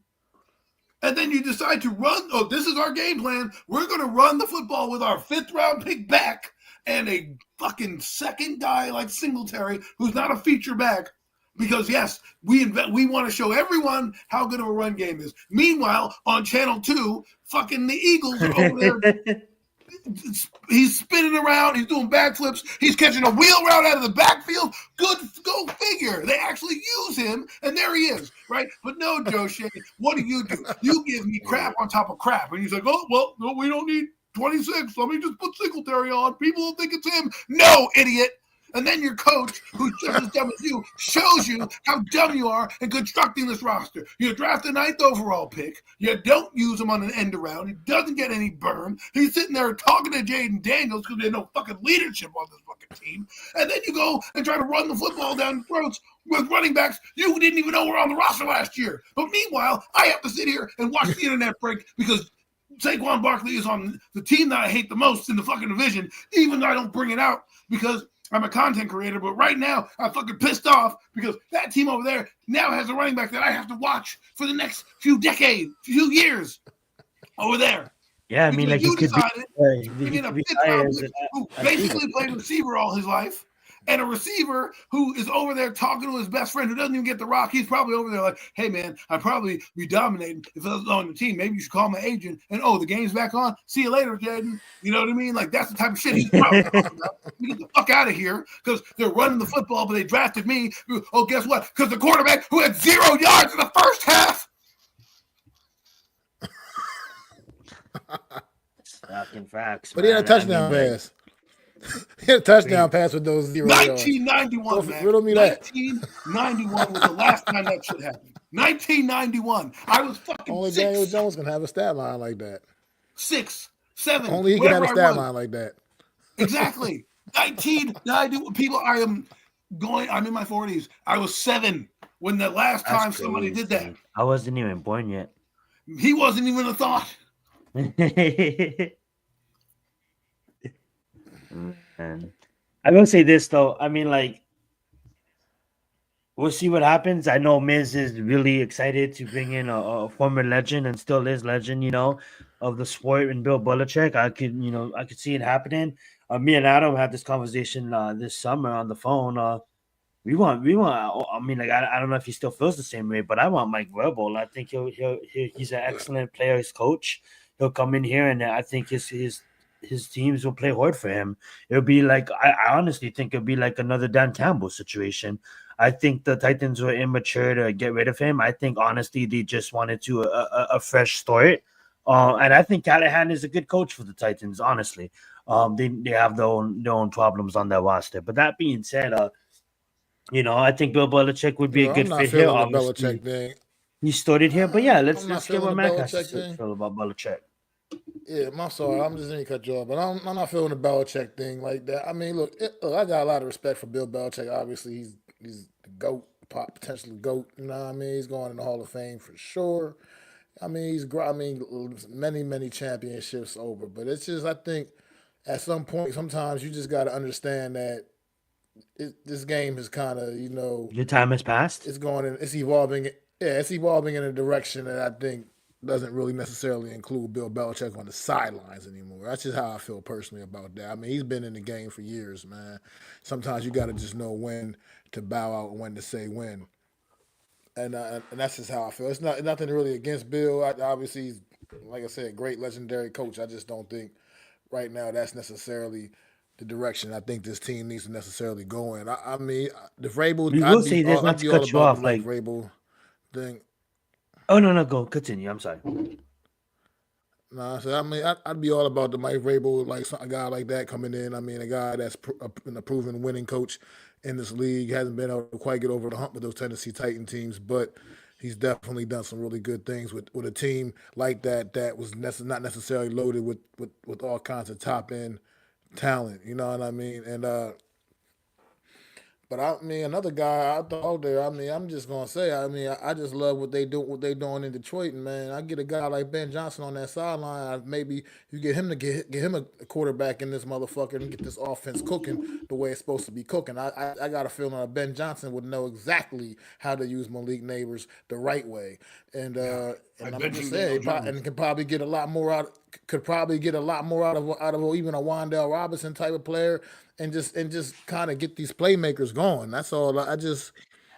and then you decide to run. Oh, this is our game plan. We're going to run the football with our 5th-round pick back and a fucking second guy like Singletary who's not a feature back because, yes, we want to show everyone how good of a run game is. Meanwhile, on Channel 2, fucking the Eagles are over there. He's spinning around. He's doing backflips. He's catching a wheel route out of the backfield. Good, go figure. They actually use him, and there he is, right? But no, Joe Shea, what do? You give me crap on top of crap. And he's like, oh, well, no, we don't need 26. Let me just put Singletary on. People will think it's him. No, idiot. And then your coach, who's just as dumb as you, shows you how dumb you are in constructing this roster. You draft the 9th overall pick. You don't use him on an end around. He doesn't get any burn. He's sitting there talking to Jaden Daniels because there's no fucking leadership on this fucking team. And then you go and try to run the football down the throats with running backs you didn't even know were on the roster last year. But meanwhile, I have to sit here and watch the internet break because Saquon Barkley is on the team that I hate the most in the fucking division, even though I don't bring it out because I'm a content creator, but right now I'm fucking pissed off because that team over there now has a running back that I have to watch for the next few years over there. Yeah, I mean, because like you he could be, decided to bring he in a could be fifth higher round as pick who an Eagle. basically played receiver all his life, and a receiver who is over there talking to his best friend who doesn't even get the rock. He's probably over there like, hey, man, I'd probably be dominating if I was on the team. Maybe you should call my agent. And, the game's back on. See you later, Jaden. You know what I mean? Like, that's the type of shit he's probably talking about. Let me get the fuck out of here because they're running the football, but they drafted me. Oh, guess what? Because the quarterback who had 0 yards in the first half. Fucking facts, but he had a touchdown pass. He had a touchdown pass with those 0 yards. 1991, man. Riddle me that. 1991 was the last time that shit happened. 1991. I was fucking Only 6. Daniel Jones can have a stat line like that. 6, 7. Only he can have a stat line like that. Exactly. 1991. People, I'm in my 40s. I was 7 when the last time somebody did that. I wasn't even born yet. He wasn't even a thought. And I will say this though. I mean, like, we'll see what happens. I know Miz is really excited to bring in a former legend and still is legend, of the sport, and Bill Belichick. I could see it happening. Me and Adam had this conversation this summer on the phone. We want. I mean, like, I don't know if he still feels the same way, but I want Mike Vrabel. I think he's an excellent player, his coach. He'll come in here, and I think his teams will play hard for him. It'll be like, I honestly think it'll be like another Dan Campbell situation. I think the Titans were immature to get rid of him. I think honestly they just wanted to a fresh start. And I think Callahan is a good coach for the Titans. Honestly, they have their own problems on their roster. But that being said, I think Bill Belichick would be a good fit here. Obviously, thing. He started here, but yeah, let's get what Mac has to feel about Belichick. Yeah, I'm sorry. I'm just going to cut you off, but I'm not feeling the Belichick thing like that. I mean, look, I got a lot of respect for Bill Belichick. Obviously, he's the GOAT, potentially GOAT. You know what I mean? He's going in the Hall of Fame for sure. I mean, many championships over. But it's just, I think, at some point, sometimes you just got to understand that this game is kind of, your time has passed. It's evolving. Yeah, it's evolving in a direction that I think doesn't really necessarily include Bill Belichick on the sidelines anymore. That's just how I feel personally about that. I mean, he's been in the game for years, man. Sometimes you got to just know when to bow out and when to say when. And that's just how I feel. It's nothing really against Bill. Obviously, he's, like I said, great legendary coach. I just don't think right now that's necessarily the direction I think this team needs to necessarily go in. I mean, the Vrabel. We will say this, not to cut you off, like Vrabel thing. Oh no, go continue. I'm sorry. Nah, so I mean, I'd be all about the Mike Vrabel, like a guy like that coming in. I mean, a guy that's a proven winning coach in this league, hasn't been able to quite get over the hump with those Tennessee Titan teams, but he's definitely done some really good things with a team like that was not necessarily loaded with all kinds of top end talent. You know what I mean? And but I mean, another guy out there. I mean, I'm just gonna say. I mean, I just love what they doing in Detroit. And man, I get a guy like Ben Johnson on that sideline. Maybe you get him to get him a quarterback in this motherfucker and get this offense cooking the way it's supposed to be cooking. I got a feeling that Ben Johnson would know exactly how to use Malik Neighbors the right way. And I'm just saying, and can probably get a lot more out. Could probably get a lot more out of even a Wan'Dale Robinson type of player. And just kind of get these playmakers going. That's all. I'm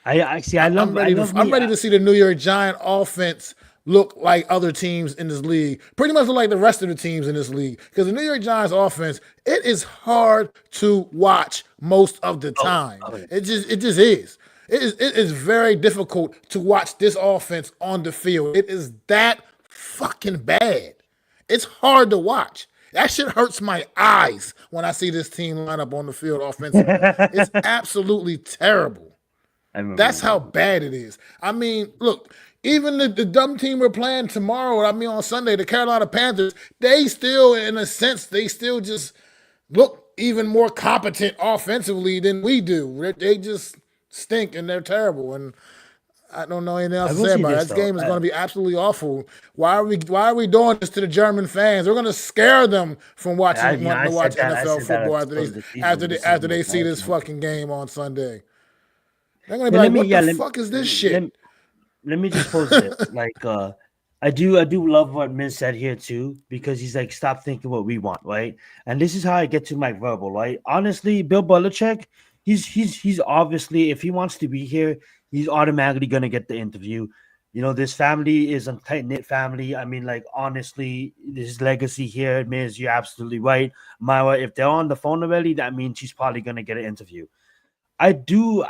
ready to see the New York Giant offense look like other teams in this league. Pretty much look like the rest of the teams in this league. Because the New York Giants offense, it is hard to watch most of the time. It just is. It is very difficult to watch this offense on the field. It is that fucking bad. It's hard to watch. That shit hurts my eyes when I see this team line up on the field offensively. It's absolutely terrible. That's how bad it is. I mean, look, even the dumb team we're playing tomorrow, on Sunday, the Carolina Panthers, they still, in a sense, just look even more competent offensively than we do. They just stink and they're terrible. And I don't know anything else to say about it. This game is going to be absolutely awful. Why are we doing this to the German fans? We're going to scare them from wanting to watch NFL football after they see this fucking game on Sunday. They're going to be like, what the fuck is this shit? Let me just pose it. Like, I do love what Miz said here too, because he's like, stop thinking what we want, right? And this is how I get to my verbal, right? Honestly, Bill Belichick, he's obviously, if he wants to be here, he's automatically gonna get the interview. You know, this family is a tight knit family. I mean, like honestly, his legacy here, Miz, you're absolutely right. Myra, if they're on the phone already, that means she's probably gonna get an interview. I do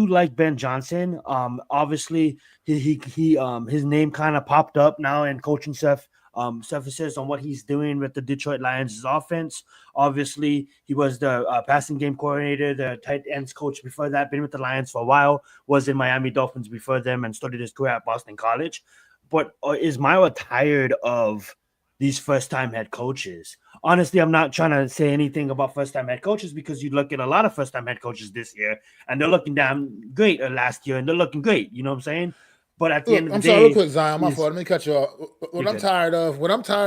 like Ben Johnson. Obviously his name kind of popped up now in coaching surfaces on what he's doing with the Detroit Lions' offense. Obviously, he was the passing game coordinator, the tight ends coach before that. Been with the Lions for a while. Was in Miami Dolphins before them, and started his career at Boston College. But is Myra tired of these first-time head coaches? Honestly, I'm not trying to say anything about first-time head coaches, because you look at a lot of first-time head coaches this year, and they're looking damn great, last year, and they're looking great. You know what I'm saying? But at the end of the day, sorry, real quick, Zion. My fault. Let me cut you off. What I'm tired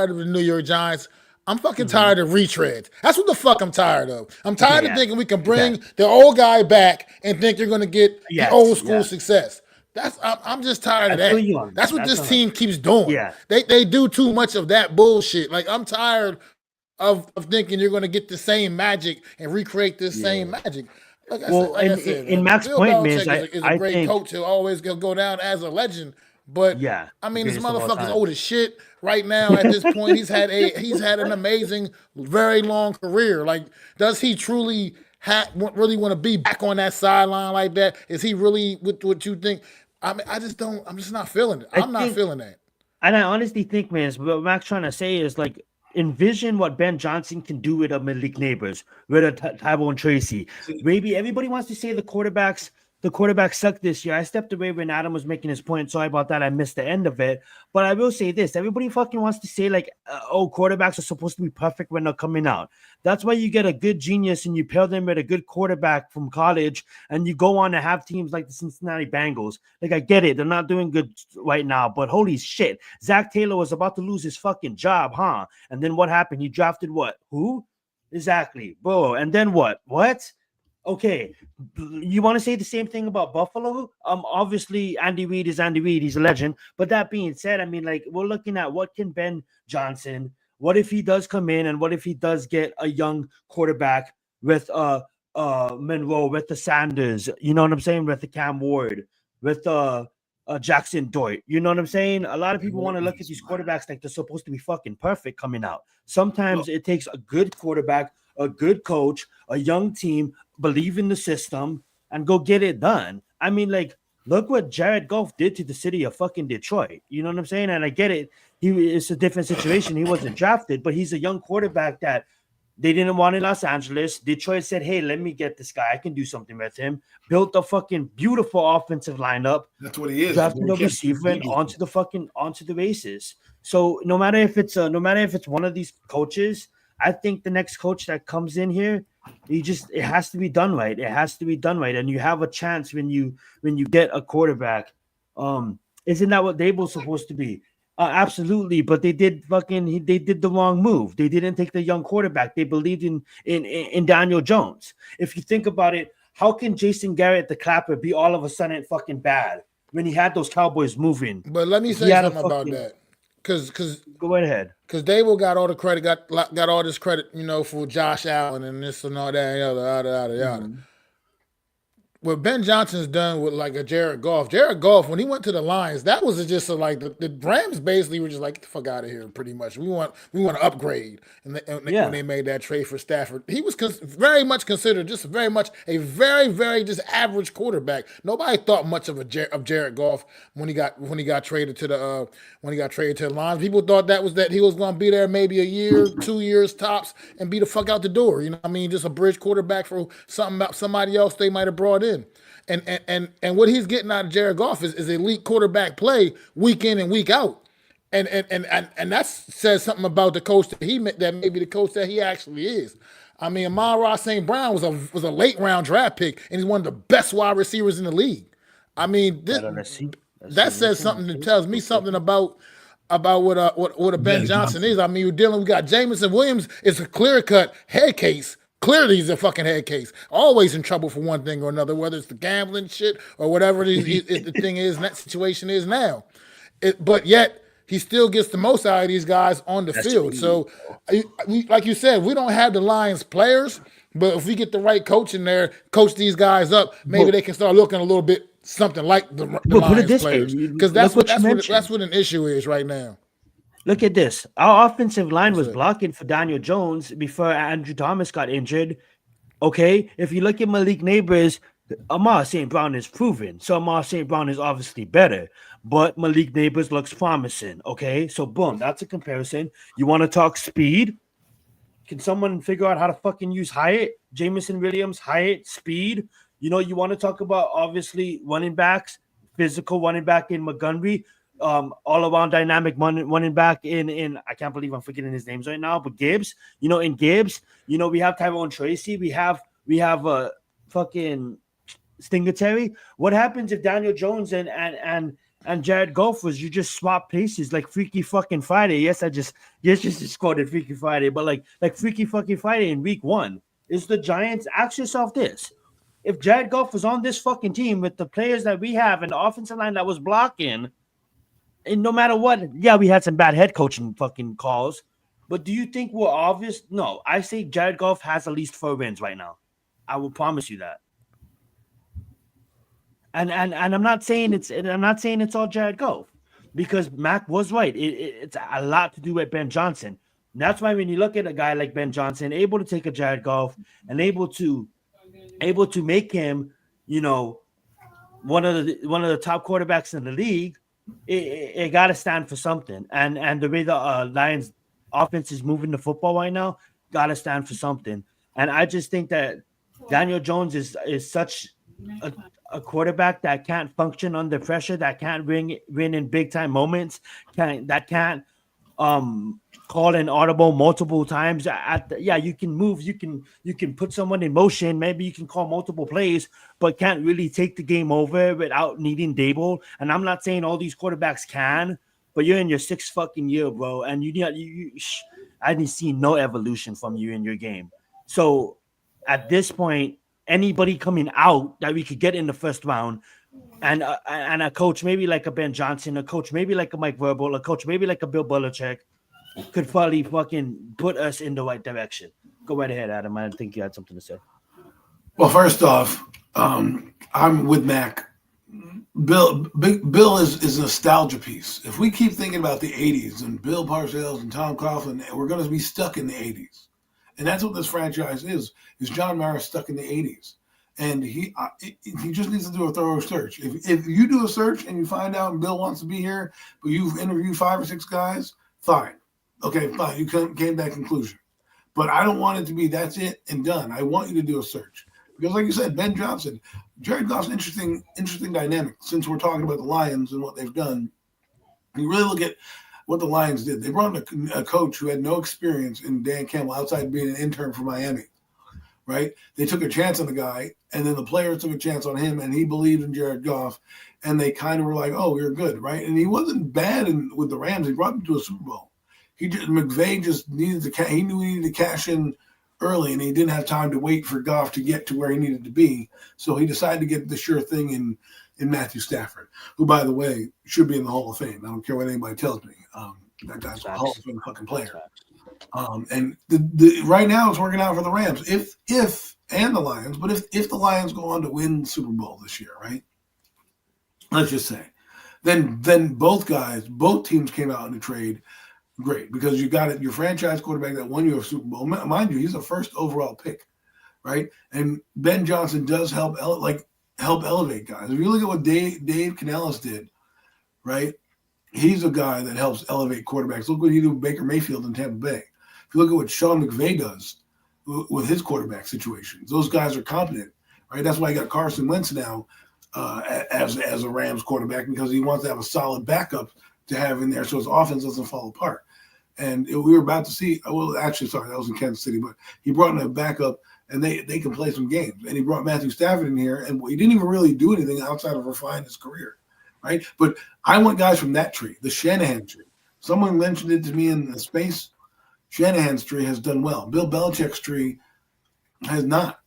of the New York Giants. I'm fucking tired of retreads. That's what the fuck I'm tired of. I'm tired of thinking we can bring the old guy back and think you're going to get the old school success. I'm just tired of that. That's what this team keeps doing. Yeah. They do too much of that bullshit. Like, I'm tired of thinking you're going to get the same magic and recreate this same magic. Like I said, in Mac's Bill point, Belichick is a great coach. He'll always go down as a legend. But I mean, this motherfucker's old as shit right now. At this point, he's had an amazing, very long career. Like, does he truly really want to be back on that sideline like that? Is he really what you think? I mean, I'm just not feeling it. I'm not feeling that. And I honestly think, man, what Mac's trying to say is, like, envision what Ben Johnson can do with a Malik Neighbors, with a Tyrone Tracy. Maybe everybody wants to say the quarterbacks suck this year. I stepped away when Adam was making his point. Sorry about that. I missed the end of it. But I will say this. Everybody fucking wants to say, like, quarterbacks are supposed to be perfect when they're coming out. That's why you get a good genius and you pair them with a good quarterback from college, and you go on to have teams like the Cincinnati Bengals. Like, I get it. They're not doing good right now, but holy shit. Zach Taylor was about to lose his fucking job, huh? And then what happened? He drafted what? Who? Exactly, bro. And then what? What? Okay, you want to say the same thing about Buffalo? Obviously Andy Reid is Andy Reid; he's a legend. But that being said, I mean, like, we're looking at what can Ben Johnson. What if he does come in, and what if he does get a young quarterback with Monroe, with the Sanders? You know what I'm saying? With the Cam Ward, with Jackson Doit. You know what I'm saying? A lot of people want to look at these quarterbacks like they're supposed to be fucking perfect coming out. Sometimes it takes a good quarterback, a good coach, a young team, believe in the system, and go get it done. I mean, like, look what Jared Goff did to the city of fucking Detroit. You know what I'm saying? And I get it. It's a different situation. He wasn't drafted, but he's a young quarterback that they didn't want in Los Angeles. Detroit said, hey, let me get this guy. I can do something with him. Built a fucking beautiful offensive lineup. That's what he is. Drafted a receiver and onto the races. So no matter if it's one of these coaches, I think the next coach that comes in here, it has to be done right. It has to be done right. And you have a chance when you get a quarterback. Isn't that what Dable's supposed to be? Absolutely, but they did the wrong move. They didn't take the young quarterback. They believed in Daniel Jones. If you think about it, how can Jason Garrett, the clapper, be all of a sudden fucking bad when he had those Cowboys moving? But let me say something about that. Because go right ahead. Because Dable got all the credit, got all this credit, for Josh Allen and this and all that and yada. Mm-hmm. What Ben Johnson's done with, like, a Jared Goff, when he went to the Lions, that was just like the Rams basically were just like, get the fuck out of here, pretty much. We want to upgrade. And when they made that trade for Stafford, he was very much considered just very much a very, very just average quarterback. Nobody thought much of Jared Goff when he got traded to the Lions. People thought that he was going to be there maybe a year, 2 years tops, and be the fuck out the door. You know what I mean? Just a bridge quarterback for somebody else they might have brought in. And what he's getting out of Jared Goff is elite quarterback play week in and week out. And that says something about the coach that maybe the coach that he actually is. I mean, Amon-Ra St. Brown was a late round draft pick, and he's one of the best wide receivers in the league. I mean, that says something that tells me something about what a Ben Johnson is. I mean, we got Jameson Williams is a clear-cut head case. Clearly, he's a fucking head case. Always in trouble for one thing or another, whether it's the gambling shit or whatever the thing is, and that situation is now. But yet, he still gets the most out of these guys on the field. So, like you said, we don't have the Lions players, but if we get the right coach in there, coach these guys up, maybe they can start looking a little bit something like the Lions players. Because that's what an issue is right now. Look at this. Our offensive line was blocking for Daniel Jones before Andrew Thomas got injured. Okay, if you look at Malik Neighbors, Amar St. Brown is proven. So Amar St. Brown is obviously better, but Malik Neighbors looks promising. Okay, so boom, that's a comparison. You want to talk speed? Can someone figure out how to fucking use Hyatt, Jameson Williams, Hyatt, speed? You know, you want to talk about obviously running backs, physical running back in Montgomery, all around dynamic running back in I can't believe I'm forgetting his names right now, but Gibbs, you know, in Gibbs, you know, we have Tyrone Tracy, we have a fucking Stingatary. What happens if Daniel Jones and Jared Goff was you just swap places like Freaky fucking Friday? Yes, just quoted Freaky Friday, but like Freaky fucking Friday in week 1. Is the Giants, ask yourself this. If Jared Goff was on this fucking team with the players that we have and the offensive line that was blocking, and no matter what, yeah, we had some bad head coaching fucking calls, but do you think we're obvious? No, I say Jared Goff has at least 4 wins right now. I will promise you that. And I'm not saying it's all Jared Goff, because Mac was right. It's a lot to do with Ben Johnson. And that's why when you look at a guy like Ben Johnson, able to take a Jared Goff and able to make him, you know, one of the top quarterbacks in the league, it got to stand for something. And the way the Lions offense is moving the football right now, got to stand for something. And I just think that Daniel Jones is such a quarterback that can't function under pressure, that can't win in big time moments, that can't call an audible multiple times. You can move, you can put someone in motion, maybe you can call multiple plays, but can't really take the game over without needing Dable. And I'm not saying all these quarterbacks can, but you're in your 6th fucking year, bro, and I didn't see no evolution from you in your game. So at this point, anybody coming out that we could get in the first round, and a coach maybe like a Ben Johnson, a coach maybe like a Mike Vrabel, a coach maybe like a Bill Belichick, could probably fucking put us in the right direction. Go right ahead, Adam. I think you had something to say. Well, first off, I'm with Mac. Bill is a nostalgia piece. If we keep thinking about the 80s and Bill Parcells and Tom Coughlin, we're going to be stuck in the 80s. And that's what this franchise is John Mara stuck in the 80s. And he just needs to do a thorough search. If you do a search and you find out Bill wants to be here, but you've interviewed 5 or 6 guys, fine. Okay, fine. You came to that conclusion. But I don't want it to be that's it and done. I want you to do a search. Because like you said, Ben Johnson, Jared Goff's interesting dynamic. Since we're talking about the Lions and what they've done, you really look at what the Lions did. They brought in a coach who had no experience in Dan Campbell outside being an intern for Miami, right? They took a chance on the guy, and then the players took a chance on him, and he believed in Jared Goff, and they kind of were like, oh, you're good, right? And he wasn't bad with the Rams. He brought them to a Super Bowl. McVay just needed he knew he needed to cash in early, and he didn't have time to wait for Goff to get to where he needed to be. So he decided to get the sure thing in Matthew Stafford, who, by the way, should be in the Hall of Fame. I don't care what anybody tells me. That guy's a Hall of Fame fucking player. And right now it's working out for the Rams. And the Lions, but if the Lions go on to win the Super Bowl this year, right? Let's just say, then both teams came out in a trade. Great, because you got your franchise quarterback that won you a Super Bowl. Mind you, he's a first overall pick, right? And Ben Johnson does help elevate guys. If you look at what Dave Canales did, right? He's a guy that helps elevate quarterbacks. Look what he did with Baker Mayfield in Tampa Bay. If you look at what Sean McVay does with his quarterback situations, those guys are competent, right? That's why he got Carson Wentz now as a Rams quarterback, because he wants to have a solid backup to have in there so his offense doesn't fall apart. And we were about to see, that was in Kansas City, but he brought in a backup and they can play some games. And he brought Matthew Stafford in here, and he didn't even really do anything outside of refine his career, right? But I want guys from that tree, the Shanahan tree. Someone mentioned it to me in the space. Shanahan's tree has done well. Bill Belichick's tree has not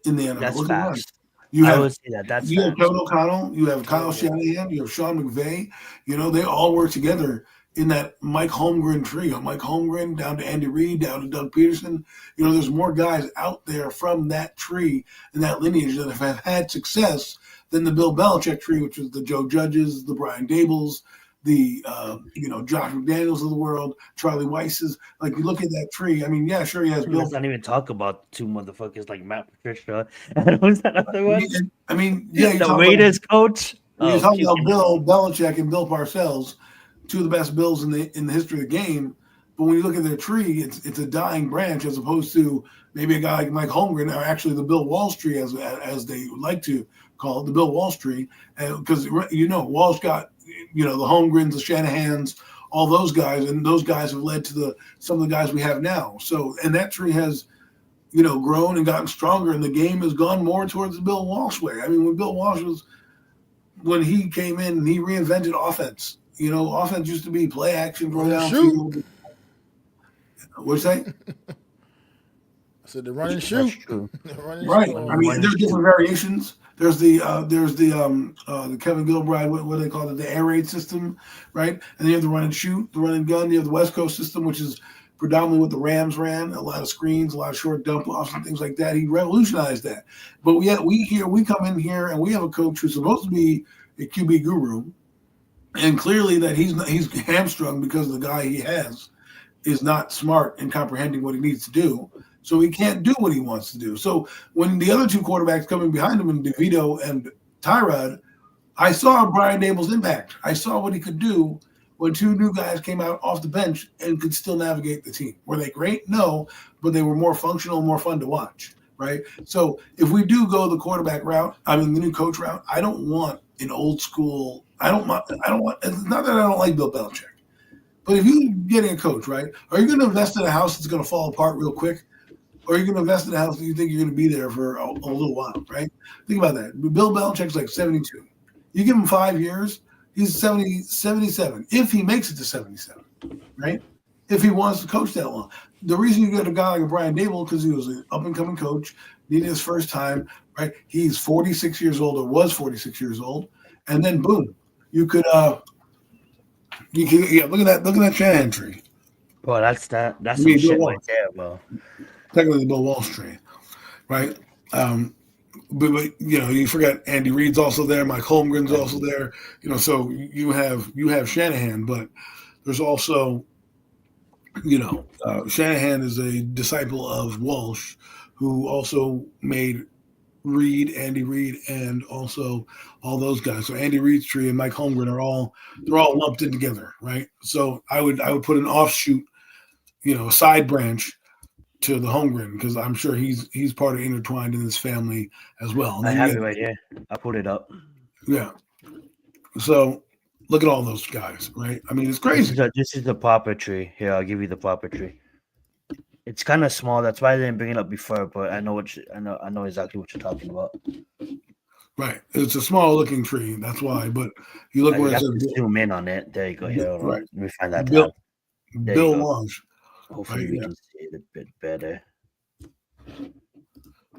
in the NFL. That's fast. You have Kevin O'Connell, you have Kyle Shanahan, you have Sean McVay. You know, they all work together in that Mike Holmgren trio. Mike Holmgren down to Andy Reid, down to Doug Peterson. There's more guys out there from that tree and that lineage that have had success than the Bill Belichick tree, which is the Joe Judges, the Brian Dables, the Josh McDaniels of the world, Charlie Weiss's. Like, you look at that tree. I mean, yeah, sure, he has Bill. Let's not even talk about two motherfuckers like Matt Patricia and who's that other one? I mean, yeah, the Raiders coach. You talk about Bill Belichick and Bill Parcells, two of the best Bills in the history of the game. But when you look at their tree, it's a dying branch, as opposed to maybe a guy like Mike Holmgren, or actually the Bill Walsh tree, as they like to call it, the Bill Walsh tree, because Walsh got the Holmgrens, the Shanahans, all those guys, and those guys have led to some of the guys we have now. So, and that tree has grown and gotten stronger, and the game has gone more towards the Bill Walsh way. I mean, when he came in, he reinvented offense. Offense used to be play action, go downfield. What's that? I said the run and shoot. Right. I mean, there's different variations. There's the Kevin Gilbride, what do they call it, the air raid system, right? And then you have the run and shoot, the run and gun. You have the West Coast system, which is predominantly what the Rams ran, a lot of screens, a lot of short dump offs and things like that. He revolutionized that. But we come in here and we have a coach who's supposed to be a QB guru, and clearly that he's hamstrung because the guy he has is not smart in comprehending what he needs to do. So he can't do what he wants to do. So when the other two quarterbacks coming behind him, DeVito and Tyrod, I saw Brian Daboll's impact. I saw what he could do when two new guys came out off the bench and could still navigate the team. Were they great? No, but they were more functional, more fun to watch, right? So if we do go the quarterback route, the new coach route, I don't want an old school. I don't want. It's not that I don't like Bill Belichick, but if you're getting a coach, right, are you going to invest in a house that's going to fall apart real quick? Or are you going to invest in a house that you think you're going to be there for a little while, right? Think about that. Bill Belichick's like 72. You give him 5 years, he's 77. If he makes it to 77, right? If he wants to coach that long. The reason you get a guy like a Brian Daboll, because he was an up-and-coming coach, needed his first time, right? He's 46 years old, or was 46 years old, and then boom, look at that Shanahan tree. Well, that's some shit right there, bro. Technically the Bill Walsh tree, right? But you forgot Andy Reid's also there, Mike Holmgren's also there. So you have Shanahan, but there's also Shanahan is a disciple of Walsh, who also made Andy Reid, and also all those guys. So Andy Reid's tree and Mike Holmgren they're all lumped in together, right? So I would put an offshoot, a side branch to the Holmgren, because I'm sure he's part of intertwined in this family as well. I have it right here. I put it up. Yeah. So look at all those guys, right? I mean, it's crazy. This is the pauper tree. Here, I'll give you the pauper tree. It's kind of small. That's why I didn't bring it up before, but I know exactly what you're talking about. Right. It's a small looking tree. That's why. But you look where it says zoom in on it. There you go. Here, right. Let me find that. Bill Walsh. Hopefully we can see it a bit better.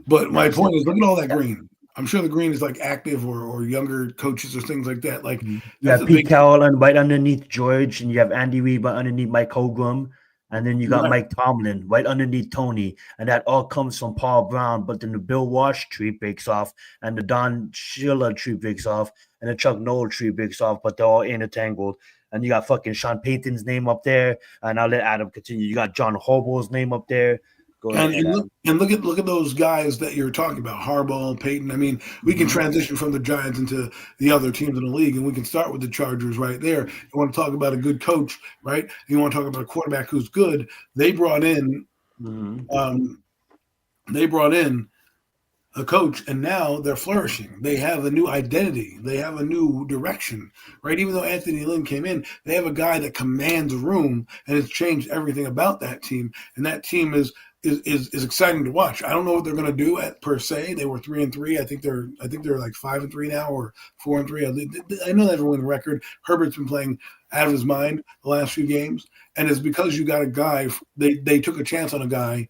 But my point is, look at all that green. I'm sure the green is like active or younger coaches or things like that. Like you have Pete Carroll right underneath George, and you have Andy Reid right underneath Mike Holmgren, and then you got Mike Tomlin right underneath Tony, and that all comes from Paul Brown. But then the Bill Walsh tree breaks off, and the Don Shula tree breaks off, and the Chuck Noll tree breaks off, but they're all intertangled. And you got fucking Sean Payton's name up there, and I'll let Adam continue. You got John Harbaugh's name up there. Go ahead, and look at those guys that you're talking about, Harbaugh, Payton. I mean, we can transition from the Giants into the other teams in the league, and we can start with the Chargers right there. You want to talk about a good coach, right? You want to talk about a quarterback who's good. They brought in, a coach, and now they're flourishing. They have a new identity. They have a new direction, right? Even though Anthony Lynn came in, they have a guy that commands a room, and it's changed everything about that team. And that team is exciting to watch. I don't know what they're going to do per se. They were 3-3. I think they're like 5-3 now, or 4-3. I know they have a winning record. Herbert's been playing out of his mind the last few games, and it's because you got a guy. They took a chance on a guy.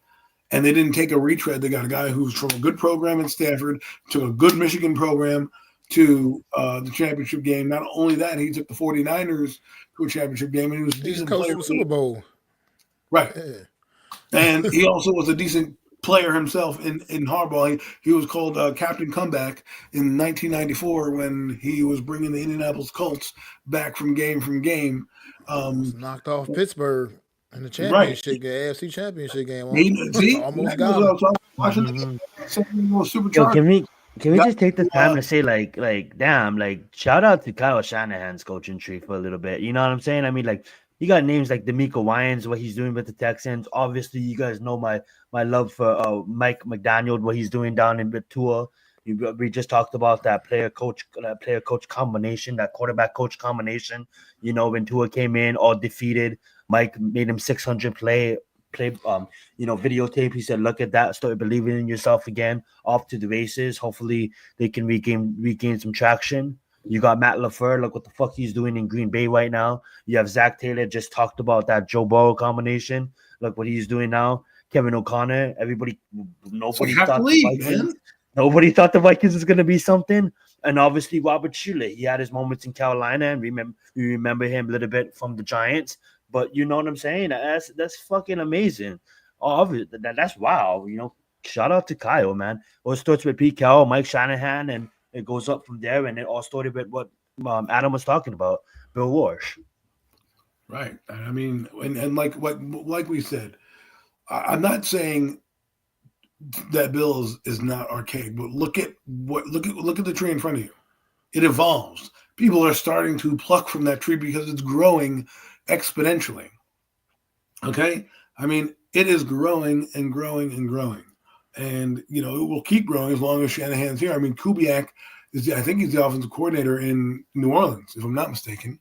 And they didn't take a retread. They got a guy who's from a good program in Stanford, to a good Michigan program, to the championship game. Not only that, he took the 49ers to a championship game, and he was a He just decent coached player. the Super Bowl. Right. Yeah. And he also was a decent player himself in Hardball. He was called Captain Comeback in 1994 when he was bringing the Indianapolis Colts back from game. Almost knocked off Pittsburgh in the Right. championship game, AFC championship game. See, Almost that got was him. what I was watching the Yo, Superchargers. can we Got just take the to, time to say like damn, like shout out to Kyle Shanahan's coaching tree for a little bit. You know what I'm saying? I mean, like you got names like D'Amico Ryans, what he's doing with the Texans. Obviously, you guys know my love for Mike McDaniel, what he's doing down in Tua. We just talked about that player coach combination, that quarterback coach combination. You know, when Tua came in all defeated, Mike made him 600 videotape. He said, "Look at that, start believing in yourself again. Off to the races. Hopefully, they can regain some traction." You got Matt LaFleur. Look what the fuck he's doing in Green Bay right now. You have Zach Taylor. Just talked about that Joe Burrow combination. Look what he's doing now. Kevin O'Connor. Nobody half the thought the league, Vikings. man. Nobody thought the Vikings was going to be something. And obviously, Robert Shula. He had his moments in Carolina, and we remember him a little bit from the Giants. But you know what I'm saying? That's fucking amazing. Obviously, that's wow. You know, shout out to Kyle, man. Well, it starts with Pete Carroll, Mike Shanahan, and it goes up from there. And it all started with what Adam was talking about, Bill Walsh. Right. I mean, and like we said, I'm not saying that Bill is not archaic, but look at the tree in front of you. It evolves. People are starting to pluck from that tree because it's growing exponentially. Okay? I mean, it is growing and growing and growing. And, it will keep growing as long as Shanahan's here. I mean, Kubiak I think he's the offensive coordinator in New Orleans, if I'm not mistaken.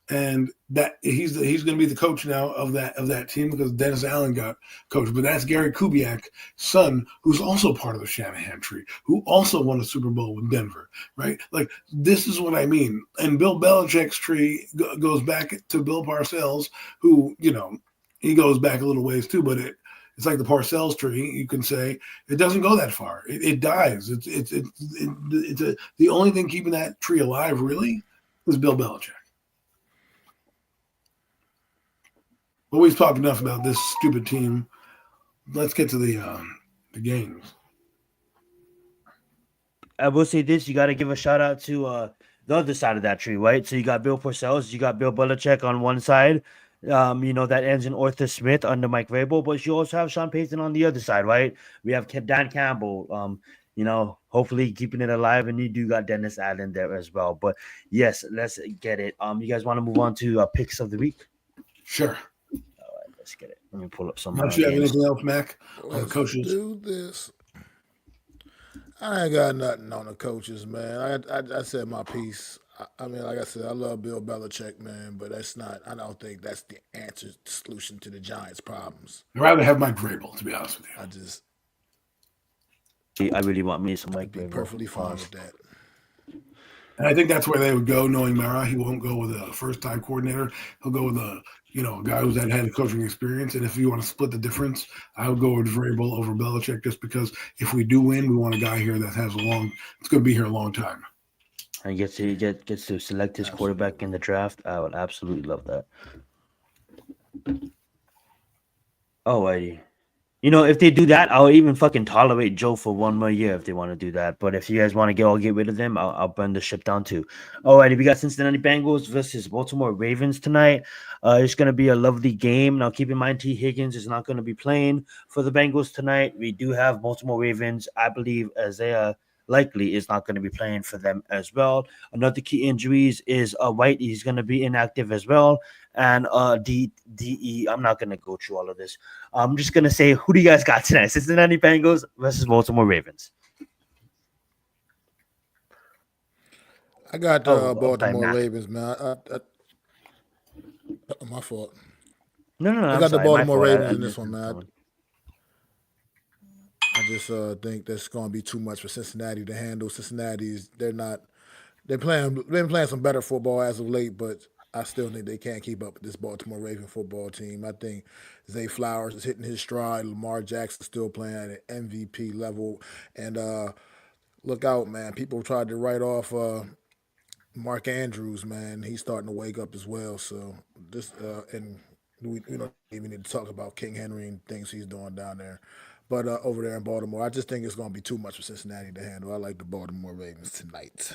And that he's going to be the coach now of that team because Dennis Allen got coached. But that's Gary Kubiak's son, who's also part of the Shanahan tree, who also won a Super Bowl with Denver, right? Like, this is what I mean. And Bill Belichick's tree goes back to Bill Parcells, who, he goes back a little ways too, but it's like the Parcells tree. You can say it doesn't go that far. It dies. The only thing keeping that tree alive really is Bill Belichick. But we've talked enough about this stupid team. Let's get to the games. I will say this: you got to give a shout out to the other side of that tree, right? So you got Bill Parcells, you got Bill Belichick on one side. That ends in Arthur Smith under Mike Vrabel, but you also have Sean Payton on the other side, right? We have Dan Campbell. Hopefully keeping it alive, and you do got Dennis Allen there as well. But yes, let's get it. You guys want to move on to picks of the week? Sure. All right, let's get it. Let me pull up some. Don't you have anything else, Mac, on the coaches? Do this. I ain't got nothing on the coaches, man. I said my piece. I mean, like I said, I love Bill Belichick, man, but that's not. I don't think that's the answer, solution to the Giants' problems. I'd rather have Mike Vrabel, to be honest with you. I really want me some Mike I'd be Vrabel. perfectly fine with that. And I think that's where they would go, knowing Mara. He won't go with a first-time coordinator. He'll go with a guy who's had a coaching experience. And if you want to split the difference, I would go with Vrabel over Belichick, just because if we do win, we want a guy here that has it's going to be here a long time. And gets to select his quarterback in the draft. I would absolutely love that. Alrighty. If they do that, I'll even fucking tolerate Joe for one more year if they want to do that. But if you guys want to get rid of them, I'll burn the ship down too. Alrighty, we got Cincinnati Bengals versus Baltimore Ravens tonight. It's going to be a lovely game. Now, keep in mind, T. Higgins is not going to be playing for the Bengals tonight. We do have Baltimore Ravens. I believe Isaiah likely is not going to be playing for them as well. Another key injuries is White. He's going to be inactive as well. And DE, I'm not going to go through all of this. I'm just going to say, who do you guys got tonight? Cincinnati Bengals versus Baltimore Ravens. I got Baltimore Ravens, man. My fault. No. I got the Baltimore Ravens in this one, man. I just think that's going to be too much for Cincinnati to handle. They've been playing some better football as of late, but I still think they can't keep up with this Baltimore Raven football team. I think Zay Flowers is hitting his stride. Lamar Jackson's still playing at an MVP level. And look out, man. People tried to write off Mark Andrews, man. He's starting to wake up as well. So this and we don't even need to talk about King Henry and things he's doing down there. But over there in Baltimore, I just think it's going to be too much for Cincinnati to handle. I like the Baltimore Ravens tonight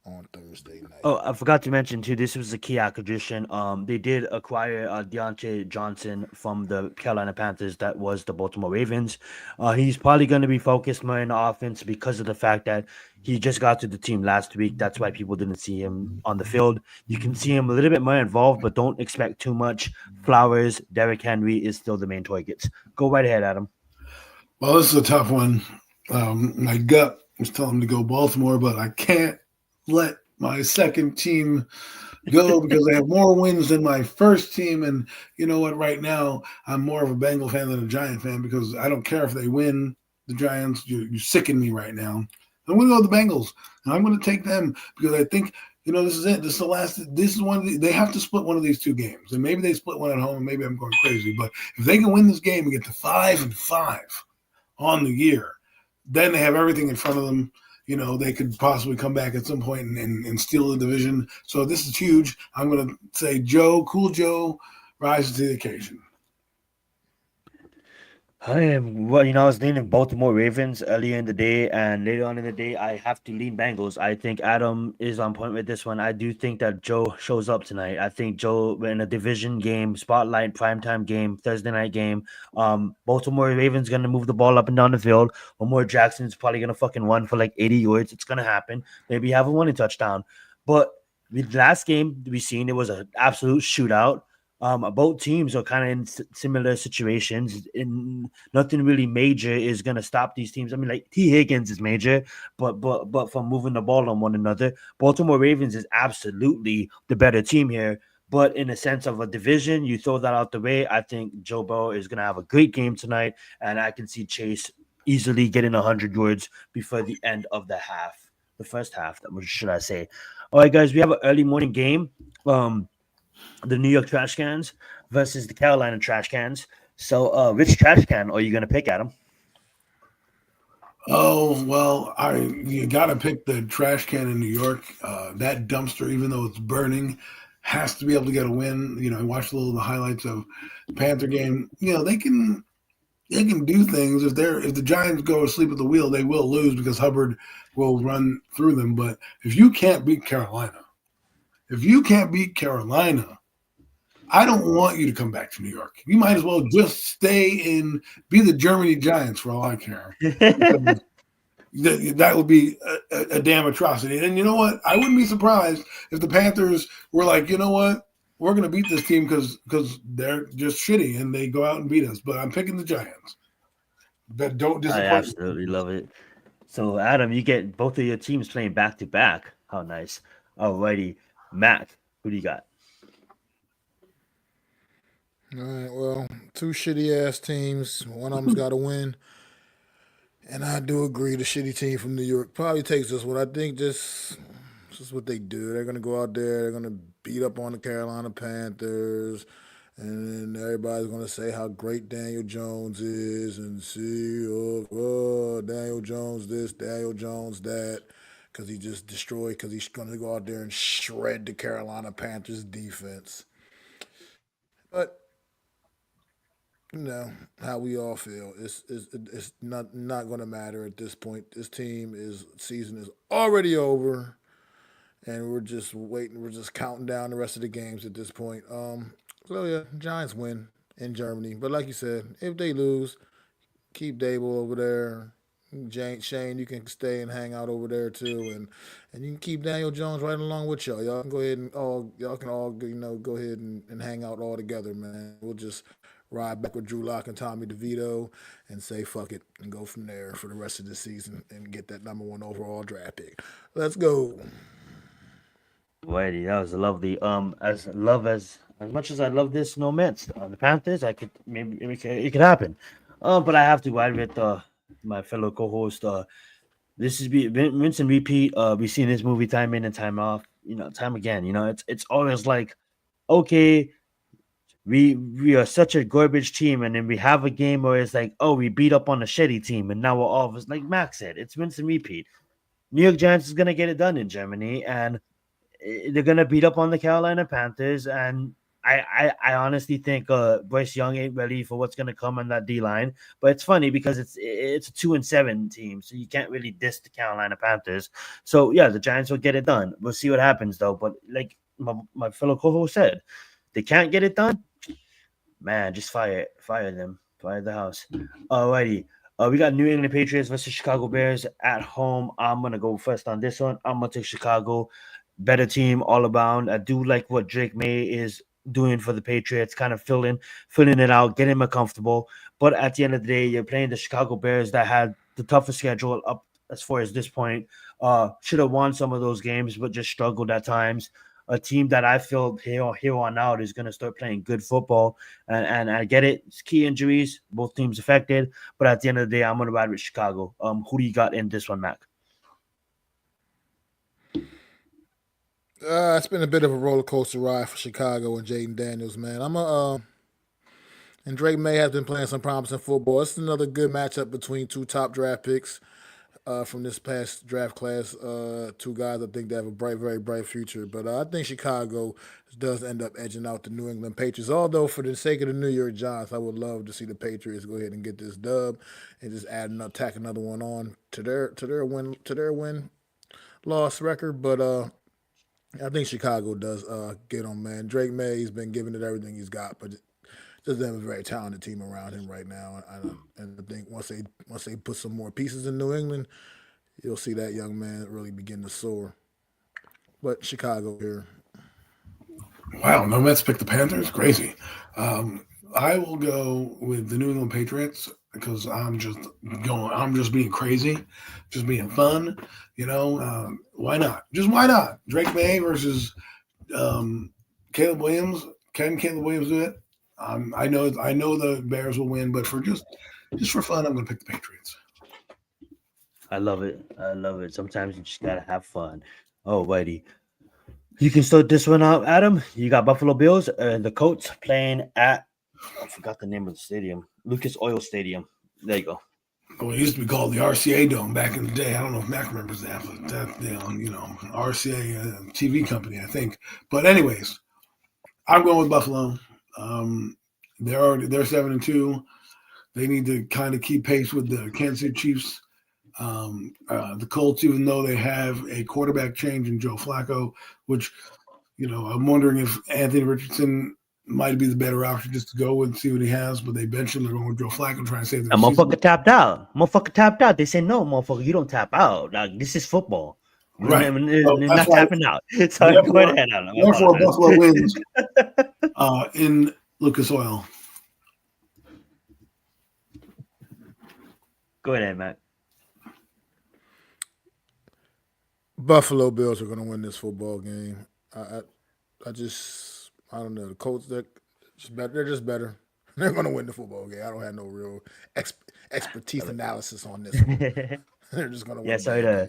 on Thursday night. Oh, I forgot to mention too. This was a key acquisition. They did acquire Deontay Johnson from the Carolina Panthers. That was the Baltimore Ravens. He's probably going to be focused more in the offense because of the fact that he just got to the team last week. That's why people didn't see him on the field. You can see him a little bit more involved, but don't expect too much. Flowers, Derrick Henry is still the main targets. Go right ahead, Adam. Well, this is a tough one. My gut was telling me to go Baltimore, but I can't let my second team go because they have more wins than my first team. And you know what? Right now, I'm more of a Bengal fan than a Giant fan because I don't care if they win the Giants. You sicken me right now. I'm going to go with the Bengals, and I'm going to take them because I think, this is it. This is the last. This is one of they have to split one of these two games, and maybe they split one at home, and maybe I'm going crazy. But if they can win this game and get to 5-5 on the year, then they have everything in front of them. They could possibly come back at some point and steal the division. So this is huge. I'm going to say Cool Joe, rises to the occasion. I was leaning Baltimore Ravens earlier in the day, and later on in the day, I have to lean Bengals. I think Adam is on point with this one. I do think that Joe shows up tonight. I think Joe in a division game, spotlight, primetime game, Thursday night game. Baltimore Ravens gonna move the ball up and down the field. Lamar Jackson's probably gonna fucking run for like 80 yards. It's gonna happen. Maybe have a winning touchdown. But the last game we seen, it was an absolute shootout. Both teams are kind of in similar situations. In nothing really major is gonna stop these teams. I mean, like T. Higgins is major, but from moving the ball on one another, Baltimore Ravens is absolutely the better team here. But in a sense of a division, you throw that out the way. I think Joe Burrow is gonna have a great game tonight, and I can see Chase easily getting 100 yards before the end of the first half. That should I say? All right, guys, we have an early morning game. The New York Trash Cans versus the Carolina Trash Cans. So, which trash can are you going to pick, Adam? Oh, well, you got to pick the trash can in New York. That dumpster, even though it's burning, has to be able to get a win. I watched a little of the highlights of the Panther game. They can do things. If the Giants go asleep at the wheel, they will lose because Hubbard will run through them. But if you can't beat Carolina, I don't want you to come back to New York. You might as well just stay be the Germany Giants for all I care. That would be a damn atrocity. And you know what? I wouldn't be surprised if the Panthers were like, you know what? We're going to beat this team because they're just shitty and they go out and beat us. But I'm picking the Giants. But don't disappoint. I absolutely love it. So, Adam, you get both of your teams playing back-to-back. How nice. Alrighty. Matt, who do you got? All right, well, two shitty-ass teams. One of them's got to win. And I do agree the shitty team from New York probably takes this one. I think this is what they do. They're going to go out there. They're going to beat up on the Carolina Panthers. And then everybody's going to say how great Daniel Jones is and see, Daniel Jones this, Daniel Jones that. Because he just destroyed, because he's going to go out there and shred the Carolina Panthers defense. But how we all feel. It's not going to matter at this point. This season is already over, and we're just waiting. We're just counting down the rest of the games at this point. So yeah, Giants win in Germany. But like you said, if they lose, keep Dable over there. Shane, you can stay and hang out over there too, and you can keep Daniel Jones right along with y'all. Y'all can go ahead and go ahead and hang out all together, man. We'll just ride back with Drew Lock and Tommy DeVito and say fuck it and go from there for the rest of the season and get that number 1 overall draft pick. Let's go. Righty, that was lovely. As much as I love this, no Mets. The Panthers, I could maybe it could happen. But I have to ride with my fellow co-host. This is Vincent repeat. We've seen this movie time in and time off. Time again. It's always like, okay, we are such a garbage team, and then we have a game where it's like, oh, we beat up on a shitty team, and now we're all of us like Max said, it's rinse and repeat. New York Giants is gonna get it done in Germany, and they're gonna beat up on the Carolina Panthers. And I honestly think Bryce Young ain't ready for what's gonna come on that D line. But it's funny because it's a 2-7 team, so you can't really diss the Carolina Panthers. So yeah, the Giants will get it done. We'll see what happens though. But like my fellow co-host said, they can't get it done. Man, just fire them, fire the house. Alrighty. We got New England Patriots versus Chicago Bears at home. I'm gonna go first on this one. I'm gonna take Chicago. Better team all around. I do like what Drake May is doing for the Patriots, kind of filling it out, getting them comfortable. But at the end of the day, you're playing the Chicago Bears that had the toughest schedule up as far as this point. Should have won some of those games, but just struggled at times. A team that I feel here on out is going to start playing good football. And I get it. It's key injuries, both teams affected. But at the end of the day, I'm going to ride with Chicago. Who do you got in this one, Mac? It's been a bit of a roller coaster ride for Chicago and Jaden Daniels, man. And Drake May has been playing some promising football. It's another good matchup between two top draft picks from this past draft class. Two guys I think that have a very bright future. But I think Chicago does end up edging out the New England Patriots. Although for the sake of the New York Giants, I would love to see the Patriots go ahead and get this dub and just tack another one on to their win loss record. But I think Chicago does get him, man. Drake May's been giving it everything he's got, but doesn't have a very talented team around him right now. And I think once they put some more pieces in New England, you'll see that young man really begin to soar. But Chicago here. Wow, no Mets picked the Panthers. Crazy. I will go with the New England Patriots because I'm just being crazy, just being fun. Why not? Just why not? Drake May versus Caleb Williams. Can Caleb Williams do it? I know the Bears will win, but for just for fun, I'm going to pick the Patriots. I love it. Sometimes you just gotta have fun. Oh, righty. You can start this one out, Adam. You got Buffalo Bills and the Colts playing at, I forgot the name of the stadium, Lucas Oil Stadium. There you go. Well, it used to be called the RCA Dome back in the day. I don't know if Mac remembers that, but RCA TV company, I think. But anyways, I'm going with Buffalo. They're 7-2. They need to kind of keep pace with the Kansas City Chiefs. The Colts, even though they have a quarterback change in Joe Flacco, which, I'm wondering if Anthony Richardson might be the better option just to go with and see what he has, but they benched him. They're going with Joe Flacco trying to save their season. Motherfucker tapped out. They say, no, motherfucker, you don't tap out. Like, this is football. Right. Not tapping out. So go ahead. Therefore, Buffalo wins in Lucas Oil. Go ahead, Matt. Buffalo Bills are going to win this football game. I don't know. The Colts, they're just better. They're just better. They're going to win the football game. I don't have no real expertise analysis on this one. They're just going to win the game.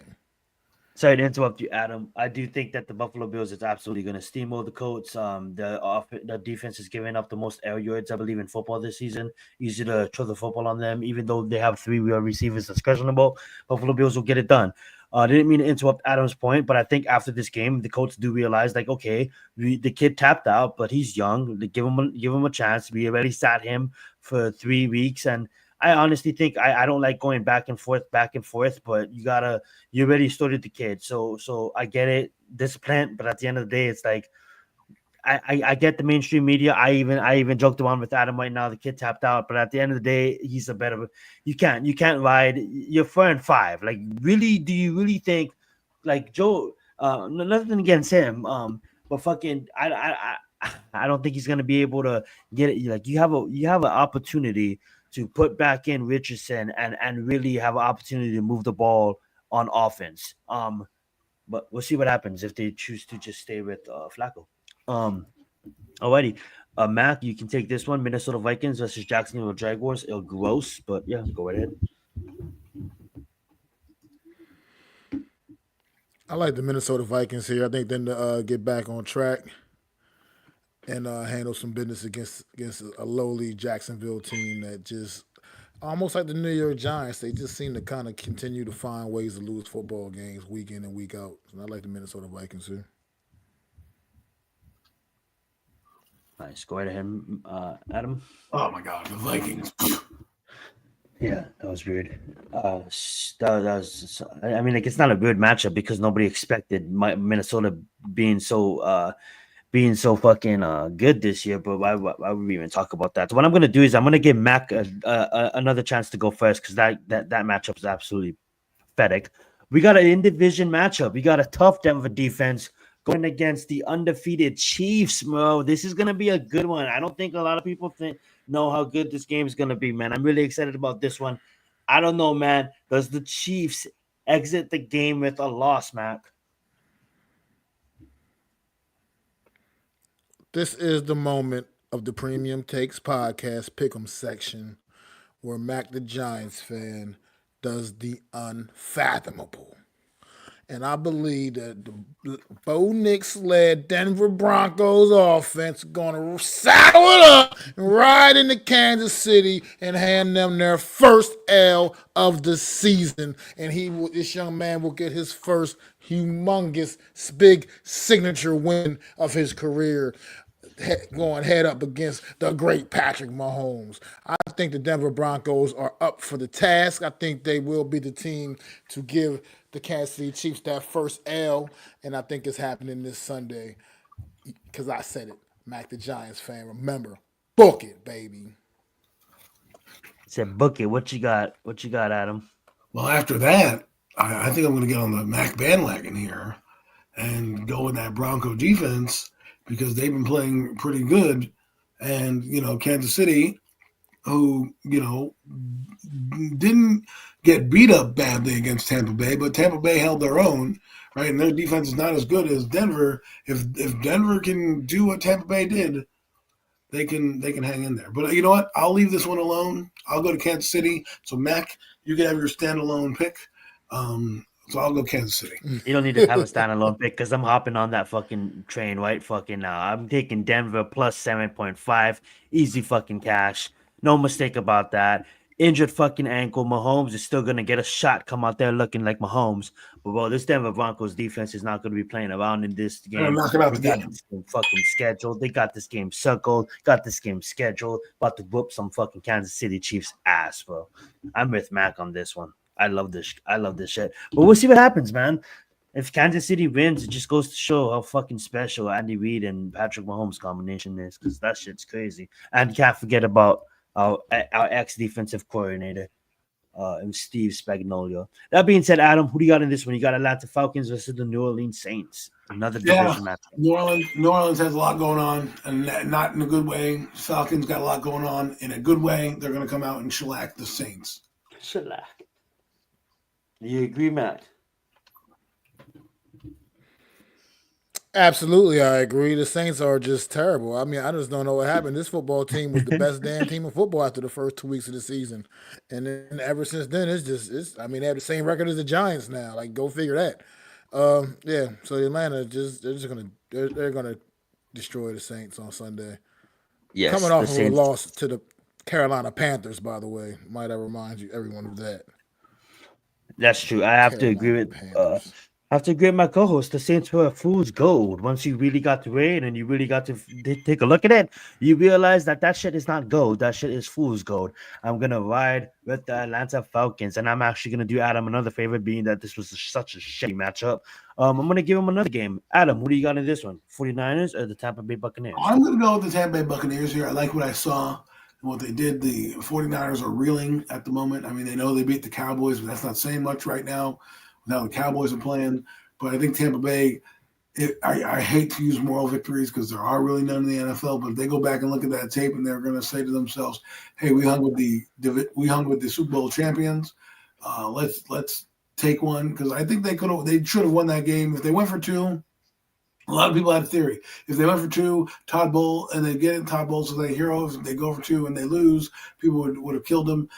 Sorry to interrupt you, Adam. I do think that the Buffalo Bills is absolutely going to steamroll the Colts. The defense is giving up the most air yards, I believe, in football this season. Easy to throw the football on them, even though they have 3 real receivers that's questionable. Buffalo Bills will get it done. Didn't mean to interrupt Adam's point, but I think after this game, the Colts do realize, like, okay, the kid tapped out, but he's young. Give him a chance. We already sat him for 3 weeks, and I honestly think I don't like going back and forth, but you already started the kid. So I get it, discipline, but at the end of the day, it's like I get the mainstream media. I even joked around with Adam right now. The kid tapped out, but at the end of the day, he's a better. You can't ride. You're 4-5. Like, really? Do you really think, like, Joe? Nothing against him. But fucking, I don't think he's gonna be able to get it. Like, you have an opportunity to put back in Richardson and really have an opportunity to move the ball on offense. But we'll see what happens if they choose to just stay with Flacco. Alrighty. Mac, you can take this one. Minnesota Vikings versus Jacksonville Jaguars. It'll gross, but yeah, go right ahead. I like the Minnesota Vikings here. I think them to get back on track. and handle some business against a lowly Jacksonville team that just almost like the New York Giants. They just seem to kind of continue to find ways to lose football games week in and week out. And I like the Minnesota Vikings too. Nice. Go right ahead, Adam. Oh my God, the Vikings. Yeah, that was weird. That was. I mean, like, it's not a weird matchup because nobody expected Minnesota being so fucking good this year. But why would we even talk about that? So what I'm gonna do is I'm gonna give Mac another chance to go first because that matchup is absolutely pathetic. We got an in-division matchup. We got a tough Denver defense going against the undefeated Chiefs, bro. This is gonna be a good one. I don't think a lot of people know how good this game is gonna be, man. I'm really excited about this one. I don't know, man. Does the Chiefs exit the game with a loss, Mac? This is the moment of the Premium Takes Podcast Pick'em section where Mac the Giants fan does the unfathomable. And I believe that the Bo Nix-led Denver Broncos offense is going to saddle it up and ride into Kansas City and hand them their first L of the season. And this young man will get his first humongous, big signature win of his career, going head up against the great Patrick Mahomes. I think the Denver Broncos are up for the task. I think they will be the team to give the Kansas City Chiefs that first L, and I think it's happening this Sunday because I said it. Mac the Giants fan, remember, book it, baby. Said book it. What you got? What you got, Adam? Well, after that, I think I'm going to get on the Mac bandwagon here and go with that Bronco defense because they've been playing pretty good. And, Kansas City, who, didn't get beat up badly against Tampa Bay, but Tampa Bay held their own, right? And their defense is not as good as Denver. If Denver can do what Tampa Bay did, they can hang in there. But you know what? I'll leave this one alone. I'll go to Kansas City. So, Mac, you can have your standalone pick. So I'll go Kansas City. You don't need to have a standalone pick because I'm hopping on that fucking train right fucking now. I'm taking Denver plus 7.5. Easy fucking cash. No mistake about that. Injured fucking ankle. Mahomes is still going to get a shot, come out there looking like Mahomes. But, well, this Denver Broncos defense is not going to be playing around in this game. Knock it out the They got game. this game fucking scheduled. They got this game circled. Got this game scheduled. About to whoop some fucking Kansas City Chiefs ass, bro. I'm with Mac on this one. I love this shit. But we'll see what happens, man. If Kansas City wins, it just goes to show how fucking special Andy Reid and Patrick Mahomes combination is because that shit's crazy. And you can't forget about our ex-defensive coordinator, and Steve Spagnuolo. That being said, Adam, who do you got in this one? You got Atlanta Falcons versus the New Orleans Saints. Another division match. New Orleans has a lot going on, and not in a good way. Falcons got a lot going on in a good way. They're going to come out and shellac the Saints. Shellac. Do you agree, Matt? Absolutely, I agree. The Saints are just terrible. I mean, I just don't know what happened. This football team was the best damn team in football after the first 2 weeks of the season, and then ever since then, I mean, they have the same record as the Giants now. Like, go figure that. Yeah. So Atlanta they're gonna destroy the Saints on Sunday. Yes. Coming off of a loss to the Carolina Panthers, by the way, might I remind everyone of that. That's true. I have to agree with my co-host. The Saints were fool's gold. Once you really got to it and you really got to take a look at it, you realize that shit is not gold. That shit is fool's gold. I'm gonna ride with the Atlanta Falcons, and I'm actually gonna do Adam another favor, being that this was such a shitty matchup. I'm gonna give him another game. Adam, who do you got in this one? 49ers or the Tampa Bay Buccaneers? I'm gonna go with the Tampa Bay Buccaneers here. I like what I saw. What they did, the 49ers are reeling at the moment. I mean, they know they beat the Cowboys, but that's not saying much right now with how the Cowboys are playing. But I think Tampa Bay, I hate to use moral victories because there are really none in the NFL, but if they go back and look at that tape and they're going to say to themselves, hey, we hung with the Super Bowl champions. Let's take one, because I think they should have won that game. If they went for two, a lot of people had a theory. If they went for two, Todd Bowles, and they get it, Todd Bowles is a hero. If they go for two and they lose, people would have killed him.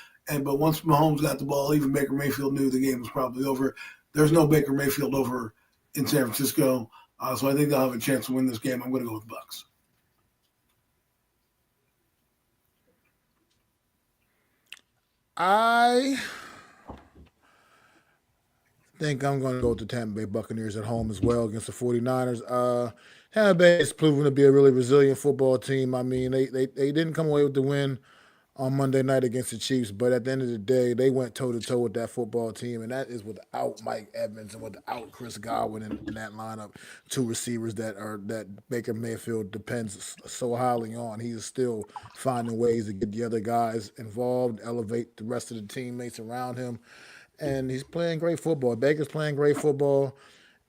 But once Mahomes got the ball, even Baker Mayfield knew the game was probably over. There's no Baker Mayfield over in San Francisco. So I think they'll have a chance to win this game. I'm going to go with the Bucs. I think I'm going to go with the Tampa Bay Buccaneers at home as well against the 49ers. Tampa Bay is proven to be a really resilient football team. I mean, they didn't come away with the win on Monday night against the Chiefs, but at the end of the day, they went toe-to-toe with that football team, and that is without Mike Evans and without Chris Godwin in that lineup. Two receivers that Baker Mayfield depends so highly on. He is still finding ways to get the other guys involved, elevate the rest of the teammates around him, and he's playing great football. Baker's playing great football,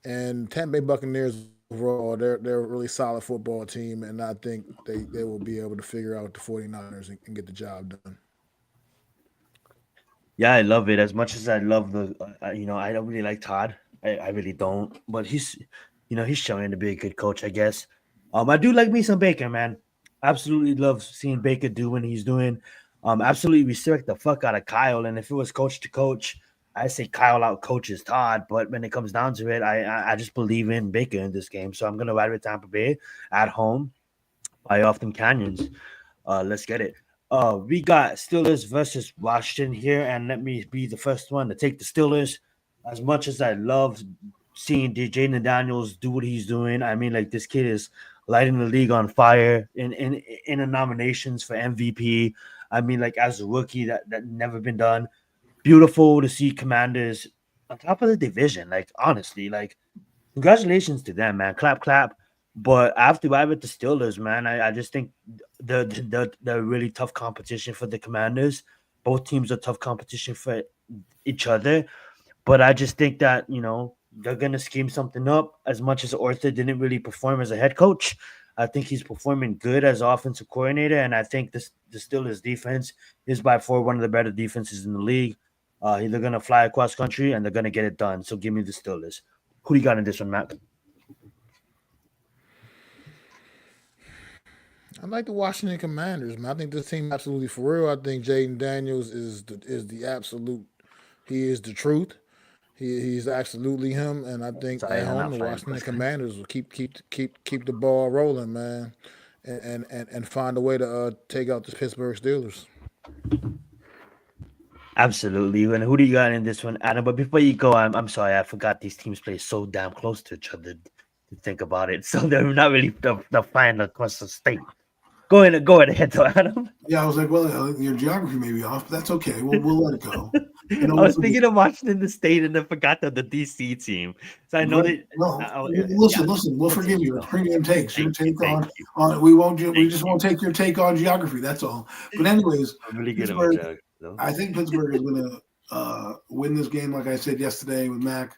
and Tampa Bay Buccaneers overall, they're a really solid football team, and I think they will be able to figure out the 49ers and get the job done. Yeah, I love it as much as I love I don't really like Todd. I really don't, but he's showing to be a good coach, I guess. I do like me some Baker, man. Absolutely love seeing Baker do what he's doing. Absolutely respect the fuck out of Kyle, and if it was coach to coach, I say Kyle out coaches Todd. But when it comes down to it, I just believe in Baker in this game, so I'm gonna ride with Tampa Bay at home by off them canyons. Let's get it. We got Steelers versus Washington here, and let me be the first one to take the Steelers. As much as I love seeing Jaden Daniels do what he's doing, I mean, like this kid is lighting the league on fire in the nominations for MVP. I mean, like as a rookie, that never been done. Beautiful to see Commanders on top of the division. Like honestly, like congratulations to them, man. Clap, clap. But I have to ride with the Steelers, man. I just think the really tough competition for the Commanders. Both teams are tough competition for each other. But I just think that, they're going to scheme something up. As much as Arthur didn't really perform as a head coach, I think he's performing good as offensive coordinator. And I think the Steelers defense is by far one of the better defenses in the league. They're going to fly across country and they're going to get it done. So give me the Steelers. Who do you got in this one, Matt? I like the Washington Commanders, man. I think this team absolutely for real. I think Jaden Daniels is the absolute. He is the truth. He's absolutely him, and I think Sorry, at I'm home not the fighting. Washington Commanders will keep the ball rolling, man, and find a way to take out the Pittsburgh Steelers. Absolutely. And who do you got in this one, Adam? But before you go, I'm sorry, I forgot these teams play so damn close to each other to think about it. So they're not really the flying across the state. Go ahead, though, Adam. Yeah, I was like, well, your geography may be off, but that's okay. We'll let it go. I was thinking of Washington the state and then forgot the DC team. So I know that. Listen. We'll forgive you. It's premium takes. Your take on we won't. We just won't take your take on geography. That's all. But anyways, I'm really good at my geography. I think Pittsburgh is going to win this game. Like I said yesterday with Mac,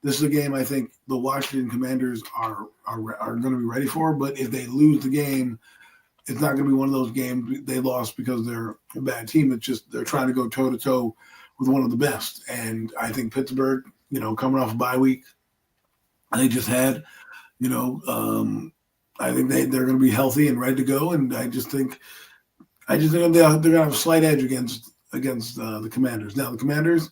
this is a game I think the Washington Commanders are going to be ready for. But if they lose the game, it's not going to be one of those games they lost because they're a bad team. It's just they're trying to go toe to toe with one of the best. And I think Pittsburgh, coming off a bye week, they just had, I think they're going to be healthy and ready to go. And I just think they're going to have a slight edge against the Commanders. Now the Commanders,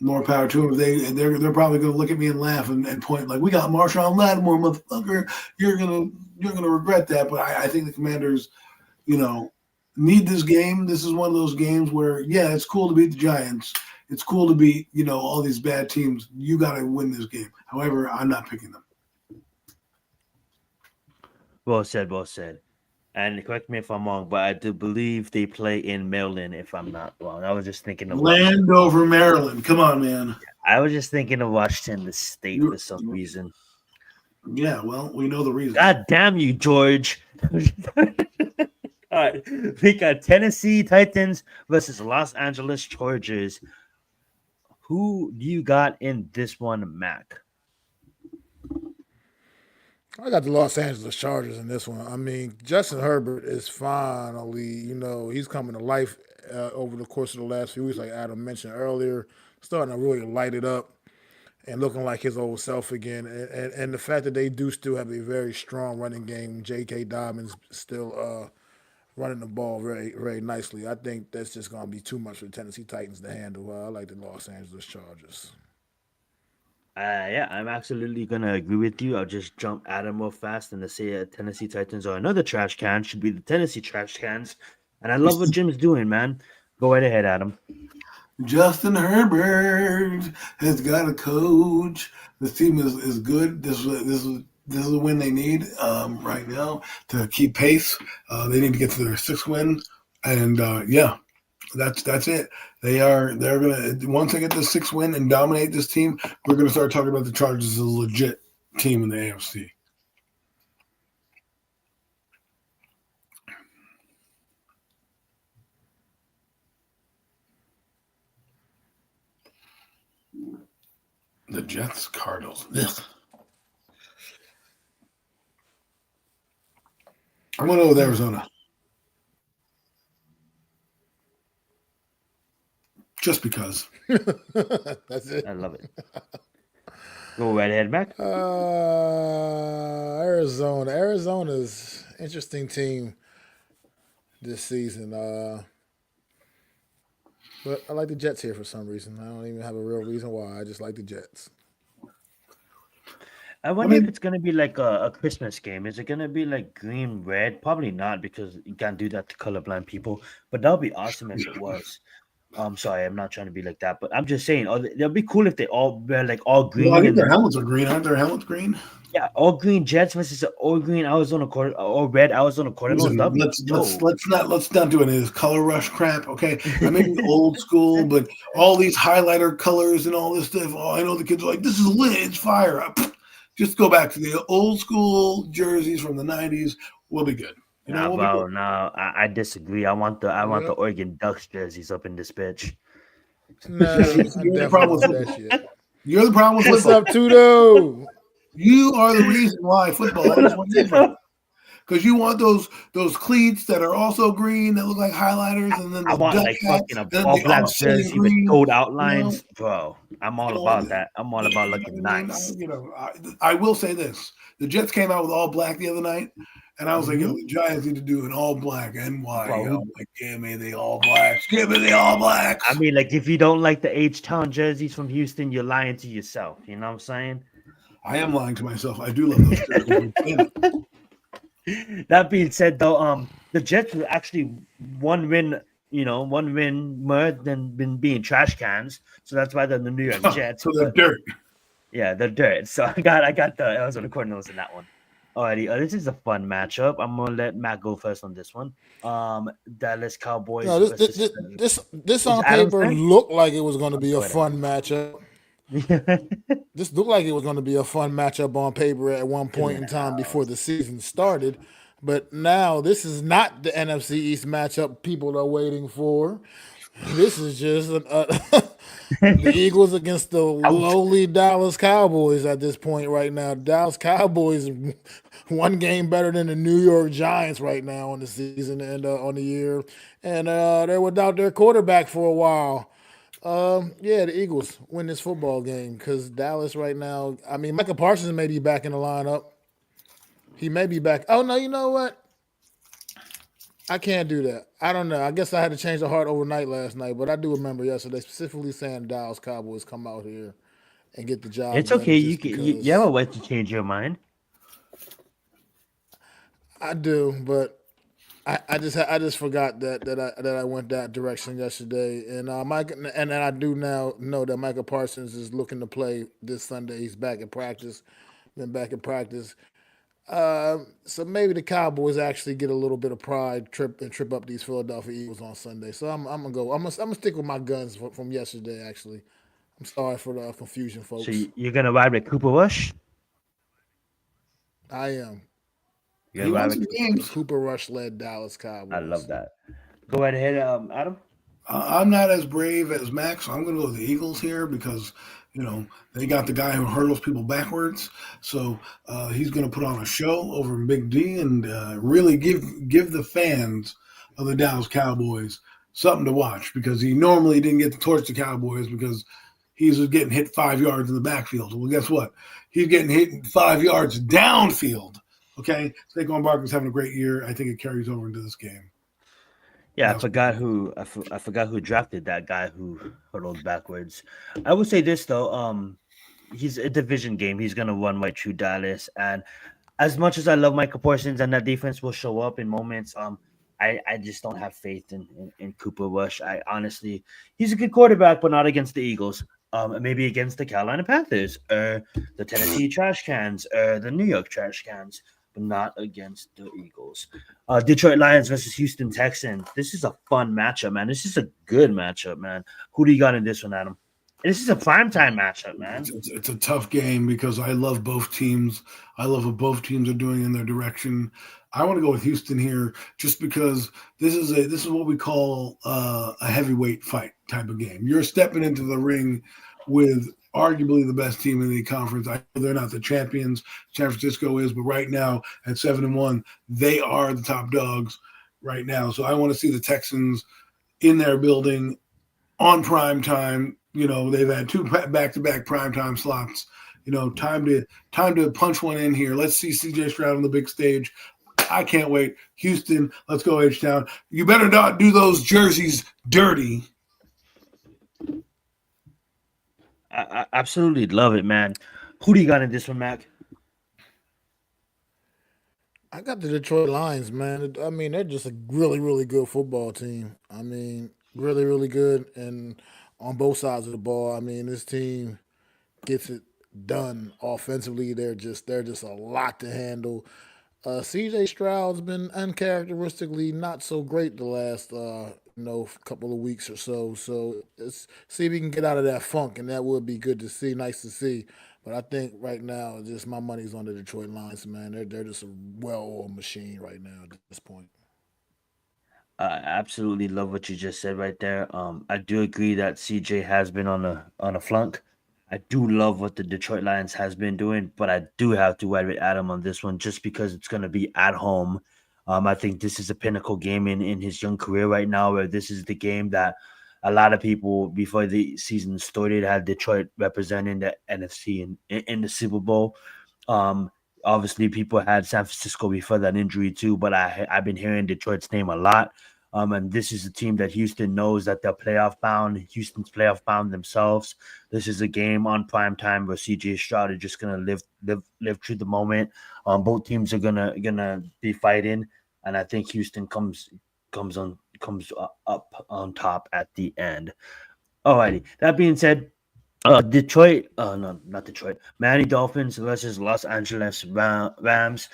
more power to them. They're probably going to look at me and laugh and point like, we got Marshawn Lattimore, motherfucker. You're gonna regret that. But I think the Commanders, need this game. This is one of those games where, yeah, it's cool to beat the Giants. It's cool to beat, all these bad teams. You got to win this game. However, I'm not picking them. Well said. And correct me if I'm wrong, but I do believe they play in Maryland, if I'm not wrong. I was just thinking of Landover, Maryland. Come on, man. I was just thinking of Washington the state for some reason. Yeah, well, we know the reason. God damn you, George. All right. We got Tennessee Titans versus Los Angeles Chargers. Who do you got in this one, Mac? I got the Los Angeles Chargers in this one. I mean, Justin Herbert is finally, he's coming to life over the course of the last few weeks, like Adam mentioned earlier, starting to really light it up and looking like his old self again. And the fact that they do still have a very strong running game, J.K. Dobbins still running the ball very, very nicely. I think that's just going to be too much for the Tennessee Titans to handle. I like the Los Angeles Chargers. Yeah, I'm absolutely going to agree with you. I'll just jump Adam real fast and to say Tennessee Titans are another trash can. Should be the Tennessee trash cans. And I love what Jim's doing, man. Go right ahead, Adam. Justin Herbert has got a coach. This team is good. This is a win they need right now to keep pace. They need to get to their 6th win, and that's it. They're gonna, once they get the 6th win and dominate this team, we're gonna start talking about the Chargers as a legit team in the AFC. The Jets, Cardinals. Ugh. I'm going to go with Arizona. Just because. That's it. I love it. Go right ahead, Mac. Arizona. Arizona's interesting team this season. But I like the Jets here for some reason. I don't even have a real reason why. I just like the Jets. I wonder if it's gonna be like a Christmas game. Is it gonna be like green red? Probably not, because you can't do that to colorblind people. But that would be awesome if it was. I'm sorry, I'm not trying to be like that, but I'm just saying, it'll be cool if they all wear like all green. Well, I think their helmets are green. Aren't their helmets green? Yeah, all green Jets versus all green Arizona all red Arizona Cardinals. Let's not do any of this color rush crap. Okay, I may be old school, but all these highlighter colors and all this stuff. Oh, I know the kids are like, this is lit. It's fire. Just go back to the old school jerseys from the '90s. We'll be good. I disagree. I want the Oregon Ducks jerseys up in this bitch. No, you're the problem with that shit. You're the problem with What's football. up, Tudo? You are the reason why football is what it is. Because you want those cleats that are also green that look like highlighters, and then I want like fucking all black jersey with gold outlines, bro. I'm all about that. I'm all about looking nice. I will say this: the Jets came out with all black the other night, and I was like, "Yo, the Giants need to do an all black and white." Like, give me the all blacks. Give me the all blacks. I mean, like, if you don't like the H-Town jerseys from Houston, you're lying to yourself. You know what I'm saying? I am lying to myself. I do love those jerseys. That being said, though, the Jets were actually one win more than been being trash cans. So that's why they're the New York Jets. So they're dirt. Yeah, they're dirt. So I got the Arizona Cardinals in that one. Alrighty, this is a fun matchup. I'm gonna let Matt go first on this one. Dallas Cowboys. No, this on paper looked like it was going to be a fun matchup. This looked like it was going to be a fun matchup on paper at one point in time before the season started. But now this is not the NFC East matchup people are waiting for. This is just the Eagles against the lowly Dallas Cowboys at this point right now. Dallas Cowboys one game better than the New York Giants right now on the season and on the year. And they're without their quarterback for a while. The Eagles win this football game because Dallas right now, I mean, Micah Parsons may be back in the lineup. He may be back. Oh, no, you know what? I can't do that. I don't know. I guess I had to change the heart overnight last night, but I do remember yesterday specifically saying Dallas Cowboys come out here and get the job. It's okay. You have a way to change your mind. I do, but I just forgot that I went that direction yesterday, and I do now know that Micah Parsons is looking to play this Sunday. He's back in practice, been back in practice. So maybe the Cowboys actually get a little bit of pride trip up these Philadelphia Eagles on Sunday. So I'm gonna go. I'm gonna stick with my guns from yesterday. Actually, I'm sorry for the confusion, folks. So you're gonna ride with Cooper Rush? I am. He won some games. Cooper Rush led Dallas Cowboys. I love that. Go right ahead, Adam. I'm not as brave as Max, so I'm going to go with the Eagles here because, they got the guy who hurdles people backwards. So he's going to put on a show over in Big D and really give the fans of the Dallas Cowboys something to watch because he normally didn't get to torch the Cowboys because he's getting hit 5 yards in the backfield. Well, guess what? He's getting hit 5 yards downfield. Okay, Saquon Barkley's having a great year. I think it carries over into this game. Yeah, I forgot who drafted that guy who hurdled backwards. I would say this though, he's a division game. He's gonna run right through Dallas, and as much as I love Michael Parsons and that defense will show up in moments, I just don't have faith in Cooper Rush. I honestly, he's a good quarterback, but not against the Eagles. Maybe against the Carolina Panthers, or the Tennessee Trash Cans, or the New York Trash Cans, but not against the Eagles. Detroit Lions versus Houston Texans. This is a fun matchup, man. This is a good matchup, man. Who do you got in this one, Adam? This is a primetime matchup, man. It's a tough game because I love both teams. I love what both teams are doing in their direction. I want to go with Houston here just because this is what we call a heavyweight fight type of game. You're stepping into the ring with arguably the best team in the conference. I know they're not the champions. San Francisco is, but right now at 7-1, they are the top dogs right now. So I want to see the Texans in their building on prime time. You know, they've had 2 back-to-back primetime slots. You know, time to punch one in here. Let's see CJ Stroud on the big stage. I can't wait. Houston, let's go H-Town. You better not do those jerseys dirty. I absolutely love it, man. Who do you got in this one, Mac? I got the Detroit Lions, man. I mean, they're just a really, really good football team. I mean, really, really good, and on both sides of the ball. I mean, this team gets it done offensively. They're just a lot to handle. CJ Stroud's been uncharacteristically not so great the last couple of weeks or so. So let's see if we can get out of that funk, and that would be good to see. Nice to see. But I think right now, just my money's on the Detroit Lions, man. They're just a well-oiled machine right now at this point. I absolutely love what you just said right there. I do agree that CJ has been on a flunk. I do love what the Detroit Lions has been doing, but I do have to ride with Adam on this one just because it's going to be at home. I think this is a pinnacle game in his young career right now, where this is the game that a lot of people before the season started had Detroit representing the NFC in the Super Bowl. Um, Obviously, people had San Francisco before that injury too, but I've been hearing Detroit's name a lot. And this is a team that Houston knows that they're playoff bound. Houston's playoff bound themselves. This is a game on prime time where CJ Stroud is just gonna live through the moment. Both teams are gonna be fighting, and I think Houston comes up on top at the end. Alrighty. That being said, Detroit, no, not Detroit. Miami Dolphins versus Los Angeles Rams.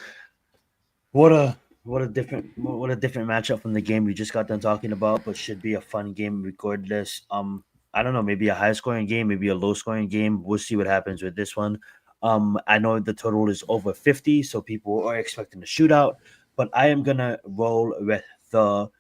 What a what a different matchup from the game we just got done talking about, but should be a fun game regardless. I don't know, maybe a high scoring game, maybe a low scoring game. We'll see what happens with this one. I know the total is over 50, so people are expecting a shootout, but I am gonna roll with the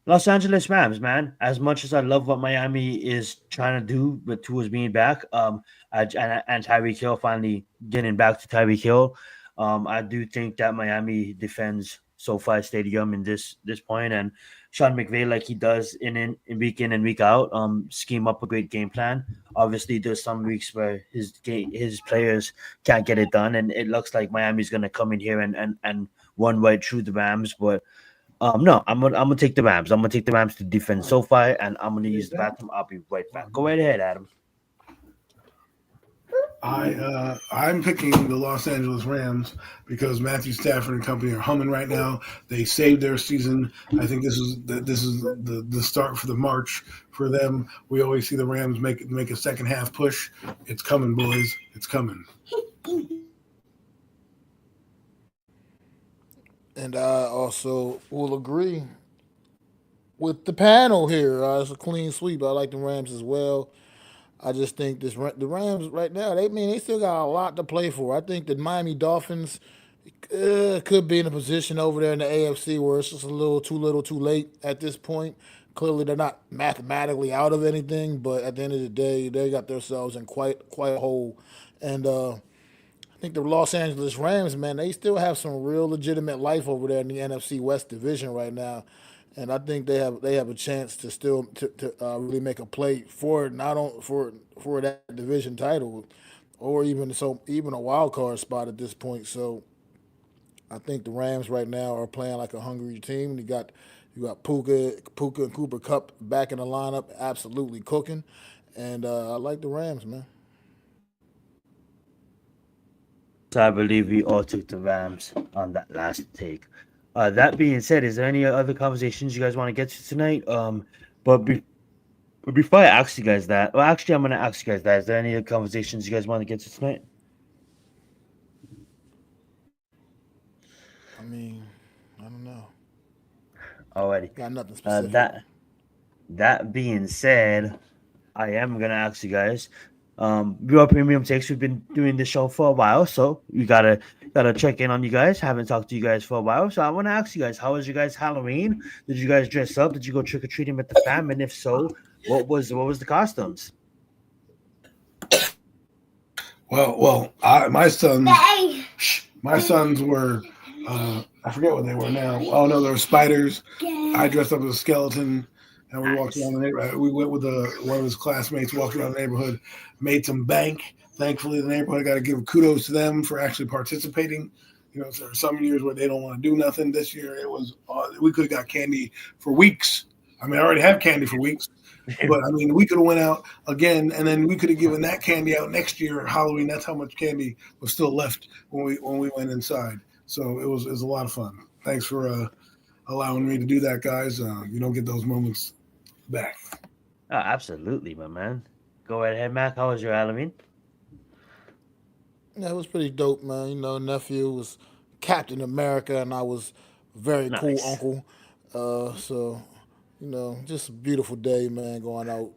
Los Angeles Rams, man. As much as I love what Miami is trying to do with Tua's being back, and Tyreek Hill finally getting back to Tyreek Hill, I do think that Miami defends SoFi Stadium in this point, and Sean McVay, like he does in week in and week out, scheme up a great game plan. Obviously, there's some weeks where his players can't get it done, and it looks like Miami's going to come in here and run right through the Rams, but. No, I'm gonna take the Rams. I'm gonna take the Rams to defend SoFi, and I'm gonna use the bathroom. I'll be right back. Go right ahead, Adam. I'm picking the Los Angeles Rams because Matthew Stafford and company are humming right now. They saved their season. I think this is the start for the march for them. We always see the Rams make a second half push. It's coming, boys. It's coming. And I also will agree with the panel here. It's a clean sweep. I like the Rams as well. I just think the Rams right now. They still got a lot to play for. I think the Miami Dolphins could be in a position over there in the AFC where it's just a little too late at this point. Clearly, they're not mathematically out of anything, but at the end of the day, they got themselves in quite a hole. And I think the Los Angeles Rams, man, they still have some real legitimate life over there in the NFC West division right now, and I think they have a chance to still to really make a play for not on for that division title, or even a wild card spot at this point. So I think the Rams right now are playing like a hungry team. You got Puka and Cooper Cup back in the lineup, absolutely cooking, and I like the Rams, man. So I believe we all took the Rams on that last take. That being said, is there any other conversations you guys want to get to tonight? But before I ask you guys that, well, actually, I'm gonna ask you guys that. Is there any other conversations you guys want to get to tonight? I mean, I don't know. Alrighty. Got nothing specific. That being said, I am gonna ask you guys. We are Premium Takes. We've been doing this show for a while, so we gotta check in on you guys. Haven't talked to you guys for a while, so I want to ask you guys: how was your guys' Halloween? Did you guys dress up? Did you go trick or treating with the fam? And if so, what was the costumes? Well, my sons were. I forget what they were now. Oh no, they were spiders. I dressed up as a skeleton, and we walked around the neighborhood. We went with one of his classmates, walked around the neighborhood, made some bank. Thankfully, the neighborhood, got to give kudos to them for actually participating. You know, there are some years where they don't want to do nothing. This year, it was we could have got candy for weeks. I mean, I already have candy for weeks, but I mean, we could have went out again, and then we could have given that candy out next year at Halloween. That's how much candy was still left when we went inside. So it was a lot of fun. Thanks for allowing me to do that, guys. You don't get those moments back. Oh, absolutely, my man. Go right ahead, Mac. How was your Halloween? Yeah, it was pretty dope, man. You know, nephew was Captain America, and I was very cool Nice. uncle. So, you know, just a beautiful day, man. Going out,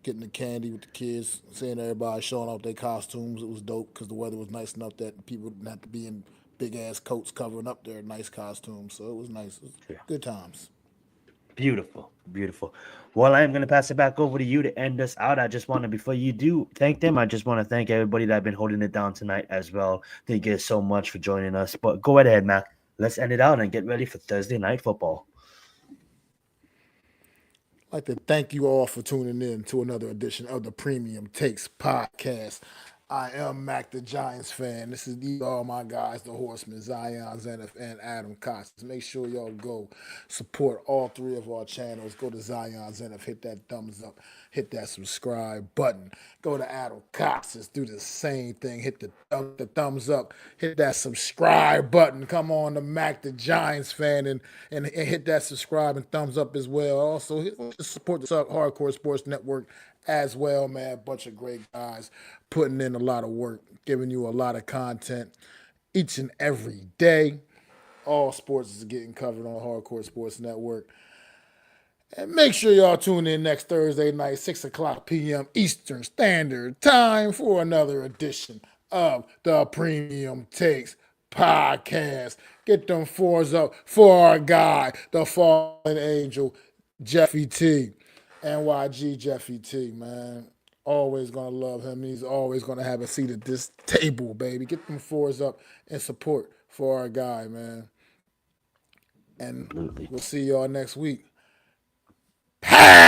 getting the candy with the kids, seeing everybody showing off their costumes. It was dope because the weather was nice enough that people didn't have to be in big ass coats covering up their nice costumes. So it was nice. It was Yeah. good times. Beautiful, beautiful. Well, I am going to pass it back over to you to end us out. I just want to, before you do thank them, I just want to thank everybody that have been holding it down tonight as well. Thank you so much for joining us. But go right ahead, Mac. Let's end it out and get ready for Thursday night football. I'd like to thank you all for tuning in to another edition of the Premium Takes podcast. I am Mac the Giants fan. This is all my guys, the Horsemen, Zion, Zenith, and Adam Costas. Make sure y'all go support all three of our channels. Go to Zion Zenith, hit that thumbs up, hit that subscribe button. Go to Adam Costas, do the same thing. Hit the thumbs up, hit that subscribe button. Come on, the Mac the Giants fan, and hit that subscribe and thumbs up as well. Also, support the Hardcore Sports Network as well, man. Bunch of great guys putting in a lot of work, giving you a lot of content each and every day. All sports is getting covered on Hardcore Sports Network. And make sure y'all tune in next Thursday night, 6 o'clock p.m. Eastern Standard Time for another edition of the Premium Takes podcast. Get them fours up for our guy, the fallen angel, Jeffy T. NYG Jeffy T, man. Always gonna love him. He's always gonna have a seat at this table, baby. Get them fours up and support for our guy, man. And Absolutely. we'll see y'all next week. Pow!